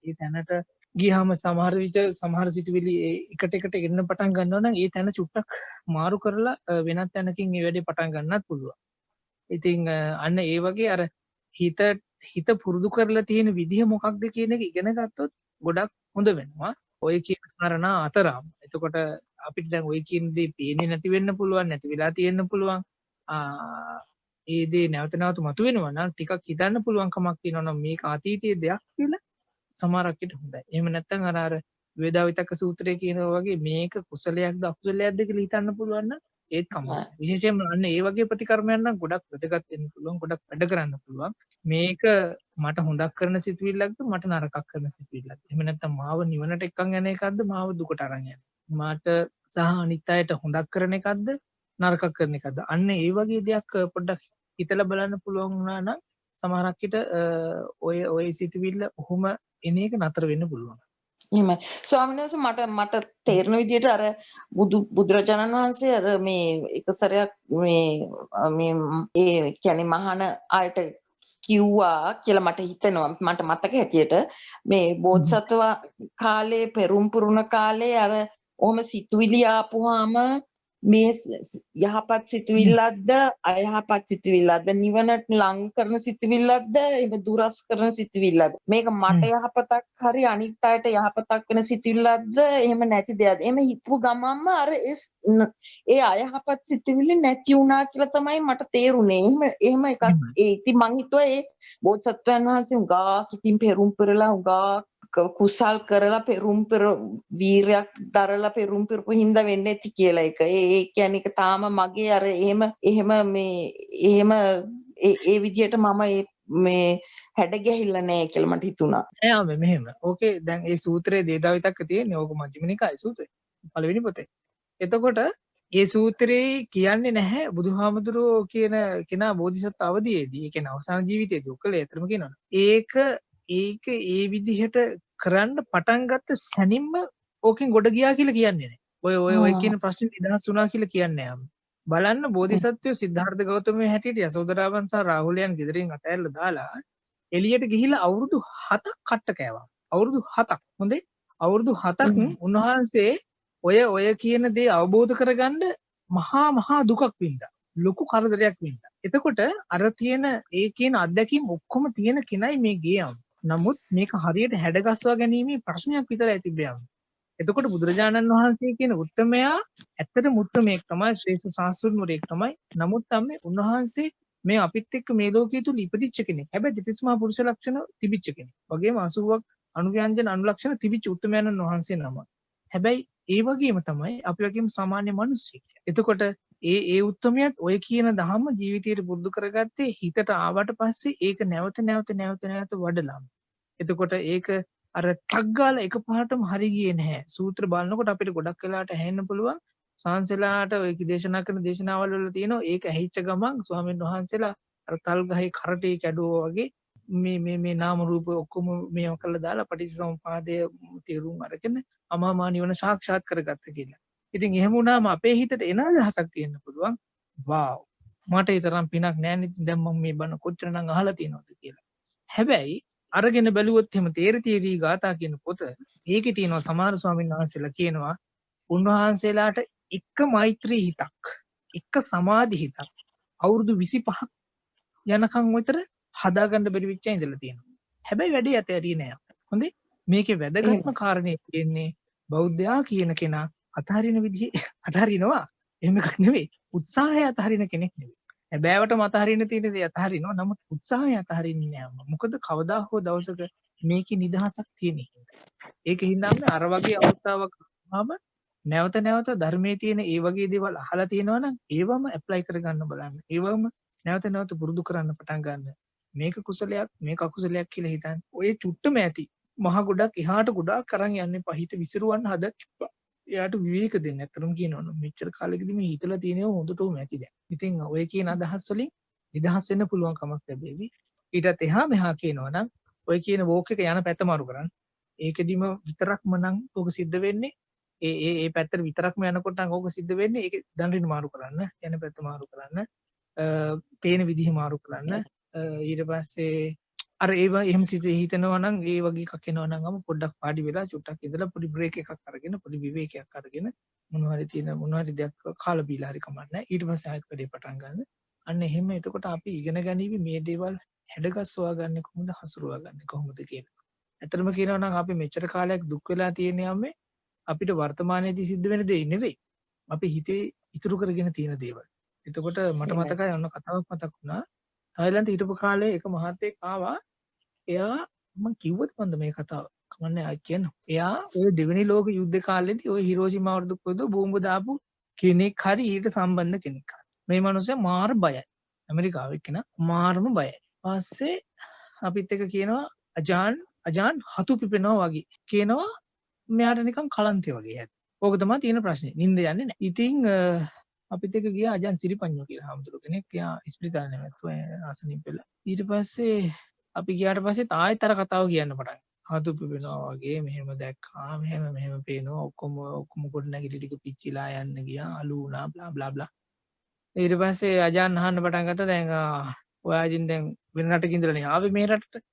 ඒ තැනට ගියාම සමහර විට සමහර සිතුවිලි එකට එන්න පටන් ගන්නවා නම් ඒ තැන චුට්ටක් මාරු කරලා වෙනත් තැනකින් මේ වැඩේ පටන් ගන්නත් පුළුවන්. ඉතින් අන්න ඒ වගේ අර හිත පුරුදු කරලා තියෙන විදිහ මොකක්ද කියන එක ඉගෙන ගත්තොත් ගොඩක් හොඳ වෙනවා. ඔය කියන කාරණා අතරම. එතකොට අපිට දැන් ඔය කියන දේ පේන්නේ නැති වෙන්න පුළුවන්, නැති වෙලා තියෙන්න පුළුවන්. ඒ දේ නැවත මතුවෙනවා නම් ටිකක් හිතන්න පුළුවන් කමක් තියෙනවා නම් මේක අතීතයේ දෙයක් කියලා සමහරක් විට හොඳයි. එහෙම නැත්නම් අර වේදා විතක්ක සූත්‍රයේ කියනවා වගේ මේක කුසලයක්ද අකුසලයක්ද කියලා හිතන්න පුළුවන් නම් ඒත් කමක්. විශේෂයෙන්ම අන්න ඒ වගේ ප්‍රතිකර්මයන් නම් ගොඩක් වැදගත් වෙන්න පුළුවන්, ගොඩක් වැඩ කරන්න පුළුවන්. මේක මට හොඳක් කරන සිතුවිල්ලක්ද මට නරකක් කරන සිතුවිල්ලක්ද? එහෙම නැත්නම් මාව නිවනට එක්කන් යන එකක්ද මාව දුකට අරන් යන? මට සහ අනිත් අයට හොඳක් කරන එකක්ද නරකක් කරන එකක්ද? අන්න ඒ වගේ දෙයක් පොඩ්ඩක් හිතලා බලන්න පුළුවන් වුණා නම් සමහරක් විට ඔය සිතුවිල්ල ඔහොම එන එක නතර වෙන්න පුළුවන්. එහෙමයි. ස්වාමීන් වහන්සේ මට තේරෙන විදිහට අර බුදුරජාණන් වහන්සේ අර මේ එක සැරයක් මේ ඒ කියන්නේ මහාන ආයත කිව්වා කියලා මට හිතෙනවා. මට මතක හැටියට මේ බෝධිසත්ව කාලේ පෙරුම් පුරුණ කාලේ අර ඔහම සිතුවිලි ආපුවාම මේ යහපත් සිතුවිල්ලක්ද අයහපත් සිතුවිල්ලක්ද නිවනට ලං කරන සිතුවිල්ලක්ද එහෙම දුරස් කරන සිතුවිල්ලක්ද මේක මට යහපතක් හරි අනිත් අයට යහපතක් වෙන සිතුවිල්ලක්ද එහෙම නැති දෙයක්ද එහෙම හිතපු ගමන්ම අර ඒ අයහපත් සිතුවිලි නැති වුණා කියලා තමයි මට තේරුනේ. එහෙම එකක් ඉතින් මං හිතුවා ඒ බෝසත්යන් වහන්සේ උගා කිතින් පෙරුම් පෙරලා උගා කුසල් කරලා පෙරුම් පෙර වීරයක් දරලා පෙරුම් පෙරපු හින්දා වෙන්නේ නැති කියලා එක. ඒ කියන්නේ ඒක තාම මගේ අර එහෙම ඒ විදිහට මම මේ හැඩ ගැහිලා නැහැ කියලා මට හිතුණා. නෑ මෙහෙම. ඕකේ දැන් ඒ සූත්‍රයේ දේදා විතක්ක තියෙන්නේ. ඕක මජ්ක්‍ධිම නිකායේ සූත්‍රය. පළවෙනි පොතේ. එතකොට ඒ සූත්‍රේ කියන්නේ නැහැ බුදුහාමුදුරුවෝ කියන කෙනා බෝධිසත්ව අවදීයේදී, ඒ කියන්නේ අවසාන ජීවිතයේදී ඔකලේ ඇත්තම කියනවා. ඒක ඒ විදිහට කරන්න පටන් ගත්ත සැනින්ම ඕකෙන් ගොඩ ගියා කියලා කියන්නේ නැහැ. ඔය කියන ප්‍රශ්නේ නිදහස් වුණා කියලා කියන්නේ නැහැ. බලන්න බෝධිසත්වයෝ සිද්ධාර්ථ ගෞතමයේ හැටියට යසෝදරාවන් සහ රාහුලයන් ගෙදරින් අතෑරලා දාලා එළියට ගිහිල්ලා අවුරුදු 7ක් කට්ට කෑවා. අවුරුදු 7ක්. හොඳේ. අවුරුදු 7ක් උන්වහන්සේ ඔය කියන දේ අවබෝධ කරගන්න මහා දුකක් වින්දා. ලොකු කරදරයක් වින්දා. එතකොට අර තියෙන ඒ කියන අත්දැකීම් ඔක්කොම තියෙන කෙනයි මේ ගියම්. නමුත් මේක හරියට හැඩගස්වා ගැනීමේ ප්‍රශ්නයක් විතරයි තිබ්බේ. එතකොට බුදුරජාණන් වහන්සේ කියන උත්තමයා ඇත්තටම උත්තමයෙක් තමයි, ශ්‍රේෂ්ඨ ශාස්ත්‍රඥයෙක් තමයි. නමුත් තමයි උන්වහන්සේ මේ අපිත් එක්ක මේ ලෝකයේ තුල ඉපදිච්ච කෙනෙක්. හැබැයි දෙතිස්මහා පුරුෂ ලක්ෂණ තිබිච්ච කෙනෙක්. වගේම 80ක් අනුව්‍යංජන අනුලක්ෂණ තිබිච්ච උත්තමයන්න් වහන්සේ නම. හැබැයි ඒ වගේම තමයි අපි වගේම සාමාන්‍ය මිනිස්සෙක්. එතකොට ඒ උත්තමයත් ඔය කියන ධහම ජීවිතයට පුරුදු කරගත්තේ හිතට ආවට පස්සේ ඒක නැවත වඩලා. එතකොට ඒක අර ටක් ගාලා එකපාරටම හරි ගියේ නැහැ. සූත්‍ර බලනකොට අපිට ගොඩක් වෙලාට ඇහෙන්න පුළුවන් සාංශලාට ඔය දේශනා කරන දේශනාවල් වල තියෙනවා ඒක ඇහිච්ච ගමන් ස්වාමීන් වහන්සේලා අර තල් ගහේ කරටේ කැඩුවා වගේ මේ නාම රූප ඔක්කොම මේව කළා දාලා පටිච්චසමුපාදය තේරුම් අරගෙන අමාමා නිවන සාක්ෂාත් කරගත්ත කියලා. ඉතින් එහෙම වුණාම අපේ හිතට එන අදහසක් තියෙන්න පුළුවන්. වාව් මට ඒ තරම් පිනක් නැහැ නේ. දැන් මම මේ බණ කොච්චරනම් අහලා තියෙනවද කියලා. හැබැයි අරගෙන බැලුවොත් එහෙම තේරි ගාථා කියන පොත ඒකේ තියෙනවා සමහර ස්වාමීන් වහන්සේලා කියනවා උන්වහන්සේලාට එක මෛත්‍රී හිතක් එක සමාධි හිතක් අවුරුදු 25ක් යනකම් විතර හදාගන්න බැරි වෙච්ච ඉඳලා තියෙනවා. හැබැයි වැඩේ ඇතේරියේ නෑ. හොඳේ මේකේ වැදගත්ම කාරණේ තියෙන්නේ බෞද්ධයා කියන කෙනා අතහරින විදිහේ අතහරිනවා. එහෙම එකක් නෙවෙයි. උත්සාහය අතහරින කෙනෙක් නෙවෙයි. හැබෑවටම අතහරින්න තියෙන දේ අතහරිනවා. නමුත් උත්සාහය අතහරින්නේ නෑ. මොකද කවදා හෝ දවසක මේකේ නිදහසක් තියෙන හින්දා. ඒකින් නම් අර වගේ අවස්ථාවක් ආවම නැවත ධර්මයේ තියෙන ඒ වගේ දේවල් අහලා තියෙනවා නම් ඒවම ඇප්ලයි කරගන්න බලන්න. ඒවම නැවත පුරුදු කරන්න පටන් ගන්න. මේක කුසලයක් මේක අකුසලයක් කියලා හිතන්න. ඔය චුට්ටම ඇති. මහ ගොඩක් එහාට ගොඩක් අරන් යන්නේ පහිත විසිරුවන්න හදන්න. එයාට විවේක දෙන්න. අතරම කියනවනේ මෙච්චර කාලෙකදී මේ හිතලා තියෙනව හොඳටම ඇති දැන්. ඉතින් ඔය කියන අදහස් වලින් නිදහස් වෙන්න පුළුවන් කමක් ලැබෙවි. ඊටත් එහා මෙහා කියනවනම් ඔය කියන වෝක් එක යන පැත්ත මාරු කරන්න. ඒකෙදිම විතරක්ම නම් ඕක සිද්ධ වෙන්නේ ඒ පැත්තට විතරක්ම යනකොට නම් ඕක සිද්ධ වෙන්නේ ඒක දඬින් මාරු කරන්න යන පැත්ත මාරු කරන්න පේන විදිහ මාරු කරන්න ඊට පස්සේ අර ඒවා එහෙම හිතනවා නම් ඒ වගේ එකක් එනවා නම් පොඩ්ඩක් පාඩි වෙලා චුට්ටක් ඉඳලා පොඩි බ්‍රේක් එකක් අරගෙන පොඩි විවේකයක් අරගෙන මොනවා හරි දෙයක් කාලා බීලා හරි කමන්නේ ඊට පස්සේ ආයෙත් වැඩේ පටන් ගන්න. අන්න එහෙම එතකොට අපි ඉගෙන ගනිවි මේ දේවල් හැඩගස්වා ගන්න කොහොමද හසුරුවා ගන්න කොහොමද කියලා. ඇත්තටම කියනවා නම් අපි මෙච්චර කාලයක් දුක් වෙලා තියෙන යන්නේ අපිට වර්තමානයේදී සිද්ධ වෙන දේ නෙවෙයි. අපි හිතේ ඉතුරු කරගෙන තියෙන දේවල්. එතකොට මට මතකයි ඔන්න කතාවක් මතක් වුණා. තායිලන්තේ හිටපු කාලේ එක මහත්තයෙක් ආවා. එයා මම කිව්වද මන්ද මේ කතාව? කමන්නේ ආයි කියන්න. එයා ඔය දෙවෙනි ලෝක යුද්ධ කාලේදී ඔය හිරෝෂිමා වලට කොහෙද බෝම්බ දාපු කෙනෙක් හරි ඊට සම්බන්ධ කෙනෙක් හරි. මේ මනුස්සයා මාර බයයි. ඇමරිකාවේ කෙනා මාරම බයයි. පස්සේ අපිත් එක කියනවා අජාන් හතු පිපෙනවා වගේ. කියනවා මෙයාට නිකන් කලන්තය වගේ ඇති. ඕක තමයි තියෙන ප්‍රශ්නේ. නිින්ද යන්නේ නැහැ. ඉතින් අපිත් එක ගියා අජාන් සිරිපඤ්ඤෝ කියලා හාමුදුරුවෝ කෙනෙක්. එයා ඉස්පිරිතාලේ නැවතුව ආසනින් පෙළලා. ඊට පස්සේ අපි ගියාට පස්සේ තායිත් අර කතාව කියන්න පටන් ගත්තා. හතු පිපෙනවා වගේ මෙහෙම දැක්කා මෙහෙම පේනවා ඔක්කොම කොට නැගිටි ටික පිච්චිලා යන්න ගියා අලු වුණා බ්ලා බ්ලා බ්ලා. ඊට පස්සේ අජාන් අහන්න පටන් ගත්තා දැන් ඔයාජින් දැන් වෙන රටක ඉඳලානේ ආවේ මේ රටට.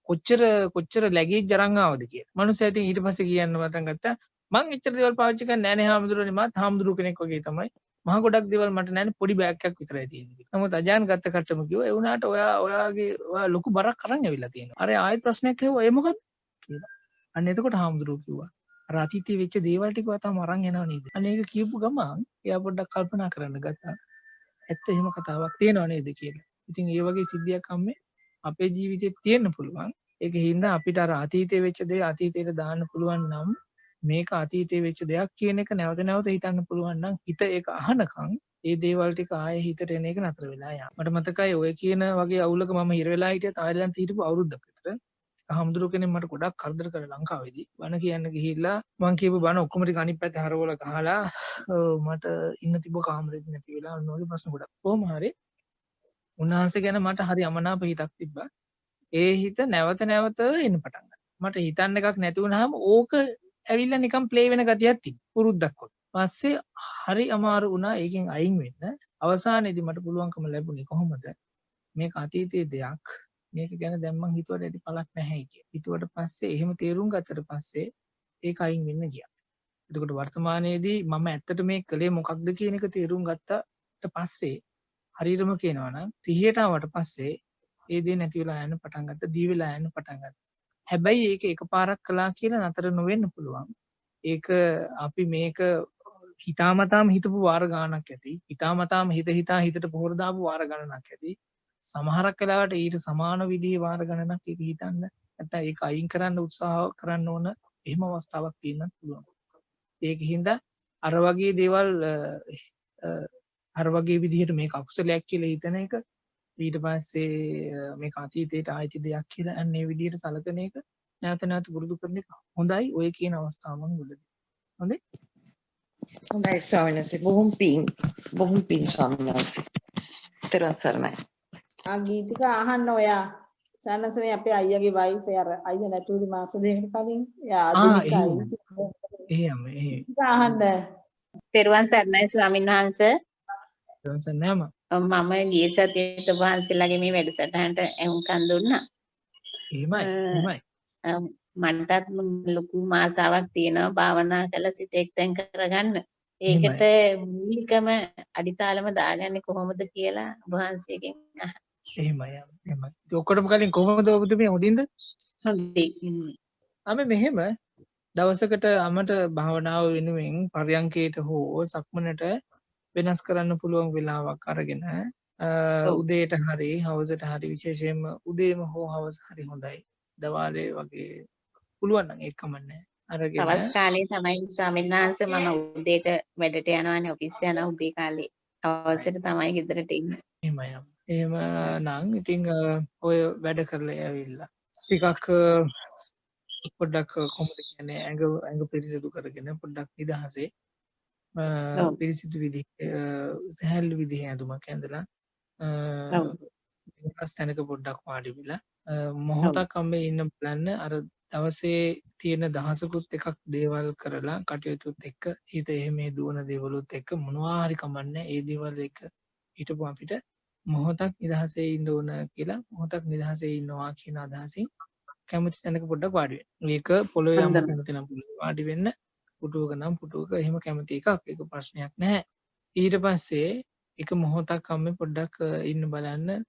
කොච්චර ලැගේජ් අරන් ආවද කියලා. මනුස්සයා ඉතින් ඊට පස්සේ කියන්න පටන් ගත්තා මං එච්චර දේවල් පාවිච්චි කරන්නේ නැහැ නේ හාමුදුරුවනේ මාත් හාමුදුරුවෝ කෙනෙක් වගේ තමයි. මහා ගොඩක් දේවල් මට නැහැ පොඩි බෑග් එකක් විතරයි තියෙන්නේ. නමුත් අජාන් ගත්ත කට්ටම කිව්වා ඒ වුණාට ඔයා ලොකු බරක් අරන් ඇවිල්ලා තියෙනවා. අර ආයෙත් ප්‍රශ්නයක් ඇහුවා ඒ මොකද්ද කියලා. අන්න එතකොට හාමුදුරුවෝ කිව්වා අර අතීතයේ වෙච්ච දේවල් ටික තාම අරන් යනව නේද? අන්න ඒක කියපු ගමන් එයා පොඩ්ඩක් කල්පනා කරන්න ගත්තා. ඇත්ත එහෙම කතාවක් තියෙනව නේද කියලා. ඉතින් ඒ වගේ සිද්ධියක් අම්මේ අපේ ජීවිතේ තියෙන්න පුළුවන්. ඒක හින්දා අපිට අර අතීතයේ වෙච්ච දේ අතීතයට දාන්න පුළුවන් නම් මේක අතීතයේ වෙච්ච දෙයක් කියන එක නැවත හිතන්න පුළුවන් නම් හිත ඒක අහනකම් ඒ දේවල් ටික ආයේ හිතට එන එක නතර වෙලා යනවා. මට මතකයි ඔය කියන වගේ අවුලක මම හිර වෙලා හිටියා තායිලන්තේ හිටපු අවුරුද්දක් විතර. හාමුදුරුවෝ කෙනෙක් මට ගොඩක් කරදර කරලා ලංකාවේදී බණ කියන්න ගිහිල්ලා මං කියපු බණ ඔක්කොම ටික අනිත් පැත්තේ හරවලා ගහලා මට ඉන්න තිබ්බ කාමරෙත් නැති වෙලා ඔන්න ඔය ප්‍රශ්න ගොඩක්. කොහොම හරි උන්වහන්සේ ගැන මට හරි අමනාප හිතක් තිබ්බා. ඒ හිත නැවත එන්න පටන් ගත්තා. මට හිතන්න එකක් නැති වුනහම ඕක ඇවිල්ලා නිකන් ප්ලේ වෙන ගතියක් තිබ්බා. පුරුද්දක් වගේ. පස්සේ හරි අමාරු වුණා ඒකෙන් අයින් වෙන්න. අවසානයේදී මට පුළුවන්කම ලැබුණේ කොහොමද? මේක අතීතයේ දෙයක්. මේක ගැන දැන් මං හිතුවට ඇති පළක් නැහැ කියලා. හිතුවට පස්සේ එහෙම තේරුම් ගත්තට පස්සේ ඒක අයින් වෙන්න ගියා. එතකොට වර්තමානයේදී මම ඇත්තට මේ කලේ මොකක්ද කියන එක තේරුම් ගත්තට පස්සේ හරියටම කියනවා නම් සිහියට ආවට පස්සේ ඒ දේ නැති වෙලා යන්න පටන් ගත්තා, දී වෙලා යන්න පටන් ගත්තා. හැබැයි ඒක එකපාරක් කළා කියලා නතර නොවෙන්න පුළුවන්. ඒක අපි මේක හිතාමතාම හිතපු වාර ගානක් ඇති. හිතාමතාම හිතා හිතට පොහොර දාපු වාර ගණනක් ඇති. සමහරක් වෙලාවට ඊට සමාන විදිහේ වාර ගණනක් ඒක හිතන්න නැත්නම් ඒක අයින් කරන්න උත්සාහ කරන්න ඕන එහෙම අවස්ථාවක් තියෙන්නත් පුළුවන්. ඒකින්ද අර වගේ දේවල් අර වගේ විදිහට මේක අකුසලයක් කියලා හිතන එක ඊට පස්සේ මේක අතීතයට ආйти දෙයක් කියලා අන්න ඒ විදිහට සලකන එක නැවත නැවත පුරුදු කරන එක හොඳයි ඔය කියන අවස්ථාවන් වලදී. හොඳයි? හොඳයි ස්වාමීන් වහන්සේ. බොහොම පිං ස්වාමීන් වහන්සේ. තෙරුවන් සරණයි. ගීතික අහන්න ඔයා සන්නසනේ අපේ අයියාගේ වයිෆ් අර අයියා නැතුළු මාස දෙකකට කලින් එයා ආධුනිකයි. එහෙම අහන්න. තෙරුවන් සරණයි ස්වාමීන් වහන්සේ. තෙරුවන් සරණයි. මම ගිය සතියේ ඔබ වහන්සේලාගේ මේ වැඩසටහනට එහුම්කන් දුන්නා. එහෙමයි. මටත් ලොකු ආසාවක් තියෙනවා භාවනා කළ සිත එක්තෙන් කරගන්න. ඒකට මූලිකම අඩිතාලම දාගන්නේ කොහොමද කියලා ඔබ වහන්සේගෙන් අහන්න. එහෙමයි. ඔක්කොටම කලින් කොහොමද ඔබතුමිය හොඳින්ද? හොඳයි. මෙහෙම දවසකට අමට භාවනාව වෙනුවෙන් පරයන්කයට හෝ සක්මනට වෙනස් කරන්න පුළුවන් වෙලාවක් අරගෙන උදේට හරි හවසට හරි විශේෂයෙන්ම උදේම හෝ හවස හරි හොඳයි. දවාලේ වගේ පුළුවන් නම් ඒක කමන්නේ. අරගෙන දවස් කාලේ තමයි ස්වාමීන් වහන්සේ මම උදේට වැඩට යනවානේ ඔෆිස් යනවා උදේ කාලේ. හවසට තමයි ගෙදරට එන්නේ. එහෙම නම් ඉතින් ඔය වැඩ කරලා ඇවිල්ලා ටිකක් පොඩ්ඩක් කොහොමද කියන්නේ ඇඟ පිරිසිදු කරගෙන පොඩ්ඩක් නිදහසේ පිරිසිදු විදිහේ සහැල්ලු විදිහේ ඇඳුමක් ඇඳලා තැනක පොඩ්ඩක් වාඩි වෙලා මොහොතක් අම්මේ ඉන්න බලන්න අර දවසේ තියෙන දහසකුත් එකක් දේවල් කරලා කටයුතුත් එක්ක හිත එහෙම දුවන දේවලුත් එක්ක මොනවා හරි කමන්නේ ඒ දේවල් එක්ක හිටපු අපිට මොහොතක් නිදහසේ ඉන්න ඕන කියලා මොහොතක් නිදහසේ ඉන්නවා කියන අදහසින් කැමති තැනක පොඩ්ඩක් වාඩි වෙන්න. මේක පොළොවේ යම් කැමති නම් පොළොවේ වාඩි වෙන්න, පුටුවක නම් පුටුවක එහෙම කැමති එකක්. ඒක ප්‍රශ්නයක් නැහැ. ඊට පස්සේ එක මොහොතක් අම්මේ පොඩ්ඩක් ඉන්න බලන්න.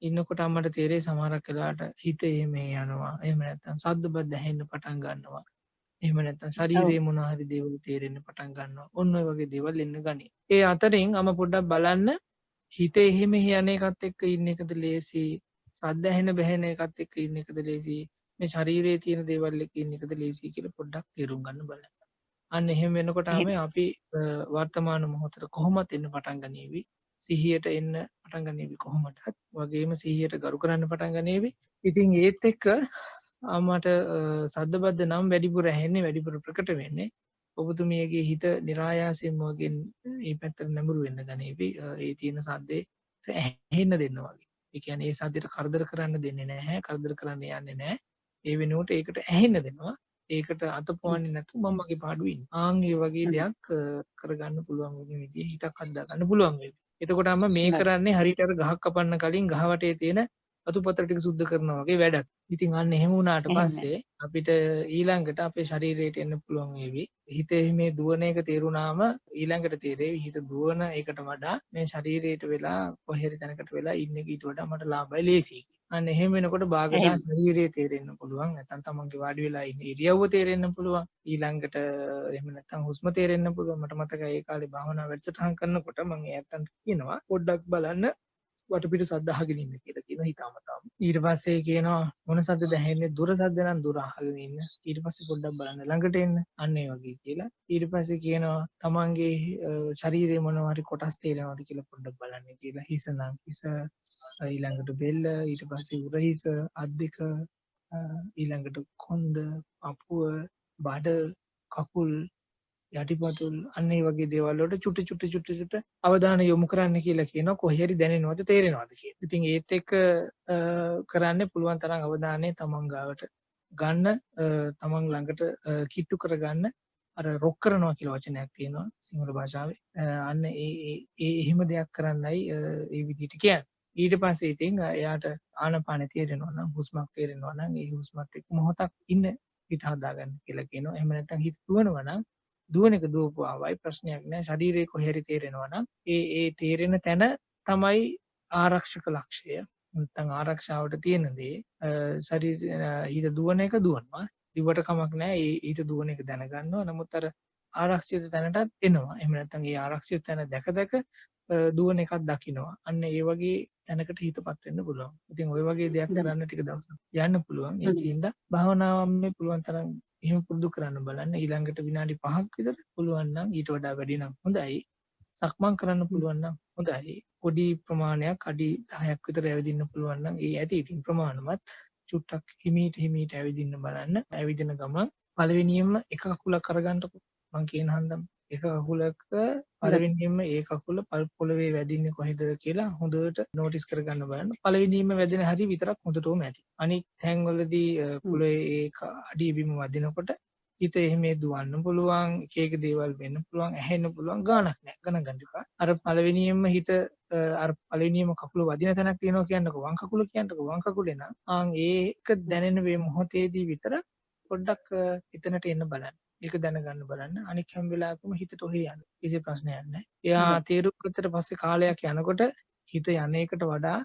ඉන්නකොට අම්මට තේරෙයි සමහරක් වෙලාවට හිත එහෙම යනවා. එහෙම නැත්නම් සද්ද බද්ද ඇහෙන්න පටන් ගන්නවා. එහෙම නැත්නම් ශරීරයේ මොන හරි දේවල් තේරෙන්න පටන් ගන්නවා. ඔන්න ඔය වගේ දේවල් එන්න ගනී. ඒ අතරින් අම්ම පොඩ්ඩක් බලන්න හිත එහෙම යන එකත් එක්ක ඉන්න එකද ලේසි, සද්ද ඇහෙන බැහැන එකත් එක්ක ඉන්න එකද ලේසි, මේ ශරීරයේ තියෙන දේවල් එක්ක ඉන්න එකද ලේසි කියලා පොඩ්ඩක් තේරුම් ගන්න බලන්න. අන්න එහෙම වෙනකොට අපි වර්තමාන මොහොතට කොහොමද එන්න පටන් ගනීවි, සිහියට එන්න පටන් ගනීවි කොහොමදත්, වගේම සිහියට ගරු කරන්න පටන් ගනීවි. ඉතින් ඒත් එක්ක අම්මට සද්ද බද්ද නම් වැඩිපුර ඇහෙන්නේ වැඩිපුර ප්‍රකට වෙන්නේ ඔබතුමියගේ හිත નિરાයාසයෙන්ම වගේ මේ පැත්තට නැඹුරු වෙන්න ගනීවි. ඒ තියෙන සද්දේ ඇහෙන්න දෙන්න වගේ. ඒ කියන්නේ ඒ සද්දෙට කරදර කරන්න දෙන්නේ නැහැ, කරදර කරන්න යන්නේ නැහැ. ඒ වෙනුවට ඒකට ඇහෙන්න දෙනවා. ඒකට අතපොවන්නේ නැතුව මම මගේ පාඩුවේ ඉන්න. ඒ වගේ දෙයක් කරගන්න පුළුවන් වගේ විදිහේ හිතක් හදා ගන්න පුළුවන් වෙයි. එතකොට අම්ම මේ කරන්නේ හරියට අර ගහක් කපන්න කලින් ගහ වටේ තියෙන අතුපතර ටික සුද්ධ කරනවා වගේ වැඩක්. ඉතින් අන්න එහෙම වුණාට පස්සේ අපිට ඊළඟට අපේ ශරීරයට එන්න පුළුවන් වේවි. හිතේ මේ දුවන එක තේරුණාම ඊළඟට තේරෙවි හිත දුවන එකට වඩා මේ ශරීරයට වෙලා කොහේරි තැනකට වෙලා ඉන්න එක ඊට වඩා මට ලාභයි ලේසියි. අන්න එහෙම වෙනකොට බාගදා ශරීරය තේරෙන්න පුළුවන්. නැත්නම් තමන්ගේ වාඩි වෙලා ඉන්න ඉරියව්ව තේරෙන්න පුළුවන්. ඊළඟට එහෙම නැත්නම් හුස්ම තේරෙන්න පුළුවන්. මට මතකයි ඒ කාලේ භාවනා වැඩසටහන් කරනකොට මම එයාටත් කියනවා පොඩ්ඩක් බලන්න වටපිට සද්ද අහගෙන ඉන්න කියලා කියන හිතාමතාම. ඊට පස්සේ කියනවා මොන සද්දද ඇහෙන්නේ? දුර සද්ද නම් දුර අහගෙන ඉන්න. ඊට පස්සේ පොඩ්ඩක් බලන්න ළඟට එන්න. අන්න ඒ වගේ කියලා. ඊට පස්සේ කියනවා තමන්ගේ ශරීරයේ මොනවා හරි කොටස් තේරෙනවද කියලා පොඩ්ඩක් බලන්න කියලා. හිස නම් හිස, ඊළඟට බෙල්ල, ඊට පස්සේ උරහිස, අත් දෙක, ඊළඟට කොන්ද, අපුව, බඩ, කකුල්, යටිපතුල් අන්න ඒ වගේ දේවල් වලට චුට්ට අවධානය යොමු කරන්න කියලා කියනවා. කොහේරි දැනෙනවද තේරෙනවද කියලා. ඉතින් ඒත් එක්ක කරන්න පුළුවන් තරම් අවධානය තමන් ගාවට ගන්න, තමන් ළඟට කිට්ටු කරගන්න. අර රොක් කරනවා කියලා වචනයක් තියෙනවා සිංහල භාෂාවේ. අන්න ඒ එහෙම දෙයක් කරන්නයි ඒ විදිහට කියන්නේ. ඊට පස්සේ ඉතින් එයාට ආනපාන තේරෙනවා නම් හුස්මක් තේරෙනවා නම් ඒ හුස්මත් එක්ක මොහොතක් ඉන්න හිත හදාගන්න කියලා කියනවා. එහෙම නැත්නම් හිත දුවනවා නම් දුවන එක දුවපුවාවයි ප්‍රශ්නයක් නෑ. ශරීරයේ කොහේරි තේරෙනවා නම් ඒ තේරෙන තැන තමයි ආරක්ෂක ලක්ෂය. නැත්නම් ආරක්ෂාවට තියෙන දේ ශරීර හිත දුවන එක දුවනවා. දිවට කමක් නෑ. ඊට දුවන එක දැනගන්නවා. නමුත් අර ආරක්ෂිත තැනටත් එනවා. එහෙම නැත්නම් ඒ ආරක්ෂිත තැන දැක දුවන එකක් දකිනවා. අන්න ඒ වගේ තැනකට හිතපත් වෙන්න පුළුවන්. ඉතින් ওই වගේ දෙයක් කරන්න ටික දවසක් යන්න පුළුවන්. ඒකින්ද භාවනාවම මේ පුළුවන් තරම් එහෙම පුරුදු කරන්න බලන්න. ඊළඟට විනාඩි 5ක් විතර පුළුවන් නම් ඊට වඩා වැඩි නම් හොඳයි. සක්මන් කරන්න පුළුවන් නම් හොඳයි. පොඩි ප්‍රමාණයක් අඩි 10ක් විතර ඇවිදින්න පුළුවන් නම් ඒ ඇති ඉතින් ප්‍රමාණවත් චුට්ටක් හිමීට ඇවිදින්න බලන්න. ඇවිදින ගමන් පළවෙනියෙන්ම එක කකුලක් අරගන්නකො. මං කියන හන්දම එක කකුලක පළවෙනියෙන්ම ඒ කකුල පොළවේ වැදින්නේ කොහෙද කියලා හොඳට නෝටිස් කරගන්න බලන්න. පළවෙනියෙන්ම වැදෙන හැටි විතරක් හොඳටම ඇති. අනිත් තැන්වලදී පොළවේ ඒ අඩිය බිම වදිනකොට හිත එහෙම දුවන්න පුළුවන්, එක දේවල් වෙන්න පුළුවන්, ඇහෙන්න පුළුවන්, ගානක් නැහැ. ගණන් ගන්න එපා. අර පළවෙනියෙන්ම හිත අර පළවෙනියෙන්ම කකුල වදින තැනක් තියෙනවා කියන්නකෝ. වම් කකුල කියන්නකෝ. වම් කකුලේ නම් ඒක දැනෙන මේ මොහොතේදී විතර පොඩ්ඩක් එතනට එන්න බලන්න. ඒක දැනගන්න බලන්න. අනික හැම වෙලාවකම හිතට ඔහේ යන්න. කිසි ප්‍රශ්නයක් නැහැ. එයා තේරුම් ගත්තට පස්සේ කාලයක් යනකොට හිත යන එකට වඩා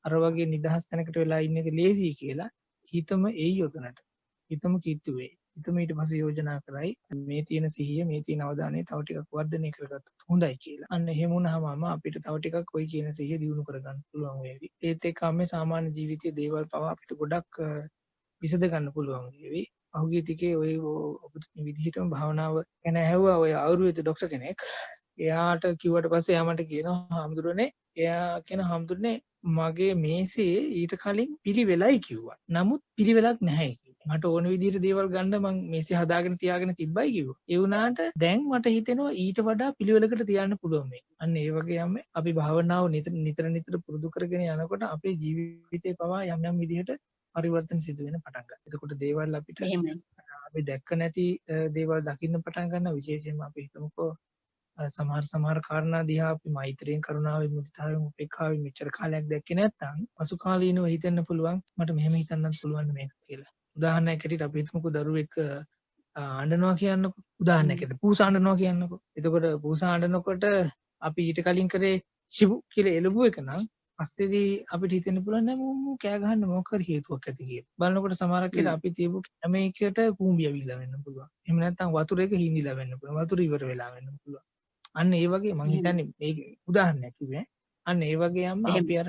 අර වගේ නිදහස් තැනකට වෙලා ඉන්න එක ලේසියි කියලා හිතම එයි යොතනට. හිතම කිට්ටු වෙයි. හිතම ඊට පස්සේ යෝජනා කරයි මේ තියෙන සිහිය, මේ තියෙන අවධානය තව ටිකක් වර්ධනය කරගත්තොත් හොඳයි කියලා. අන්න එහෙම වුණාම අපිට තව ටිකක් ওই කියන සිහිය දියුණු කරගන්න පුළුවන් වේවි. ඒත් එක්කම මේ සාමාන්‍ය ජීවිතයේ දේවල් පවා අපිට ගොඩක් විසඳ ගන්න පුළුවන් වේවි. පහුගිය ටිකේ ඔය ඔබතුමී විදිහටම භාවනාව ගැන ඇහුවා ඔය ආයුර්වේද ડોක්ටර් කෙනෙක්. එයාට කිව්වට පස්සේ එයා මට කියනවා හාමුදුරනේ, එයා කියන හාමුදුරනේ මගේ මේසේ ඊට කලින් පිළිවෙලයි කිව්වා. නමුත් පිළිවෙලක් නැහැ කිව්වා. මට ඕන විදිහට දේවල් ගන්න මං මේසේ හදාගෙන තියාගෙන තිබ්බයි කිව්වා. ඒ වුණාට දැන් මට හිතෙනවා ඊට වඩා පිළිවෙලකට තියන්න පුළුවන් මේක. අන්න ඒ වගේම අපි භාවනාව නිතර පුරුදු කරගෙන යනකොට අපේ ජීවිතේ පවා යම් විදිහට පරිවර්තන සිදු වෙන පටන් ගන්නවා. එතකොට දේවල් අපිට අපි දැක්ක නැති දේවල් දකින්න පටන් ගන්නවා. විශේෂයෙන්ම අපි හිතමුකෝ සමහර කාරණා දිහා අපි මෛත්‍රියෙන් කරුණාවෙන් මුදිතාවෙන් උපේක්ඛාවෙන් මෙච්චර කාලයක් දැක්කේ නැත්නම් පසු කාලීනව හිතෙන්න පුළුවන් මට මෙහෙම හිතන්නත් පුළුවන් මේක කියලා. උදාහරණයක් ඇටියට අපි හිතමුකෝ දරුවෙක් අඬනවා කියන්නකෝ. උදාහරණයක් ඇටියට පූසා අඬනවා කියන්නකෝ. එතකොට පූසා අඬනකොට අපි ඊට කලින් කරේ ශිබු කියලා එළඹුව එක නම් පස්සේදී අපිට හිතෙන්න පුළුවන් නෑ මම කෑ ගහන්න මොකක් හරි හේතුවක් ඇති කියලා. බලනකොට සමහරක් වෙලා අපි තියපු කැමේකට කූඹි ඇවිල්ලා වෙන්න පුළුවන්. එහෙම නැත්නම් වතුරේක හිඳිලා වෙන්න පුළුවන්. වතුර ඉවර වෙලා වෙන්න පුළුවන්. අන්න ඒ වගේ මම හිතන්නේ මේක උදාහරණයක් කිව්වේ. අන්න ඒ වගේම අපි අර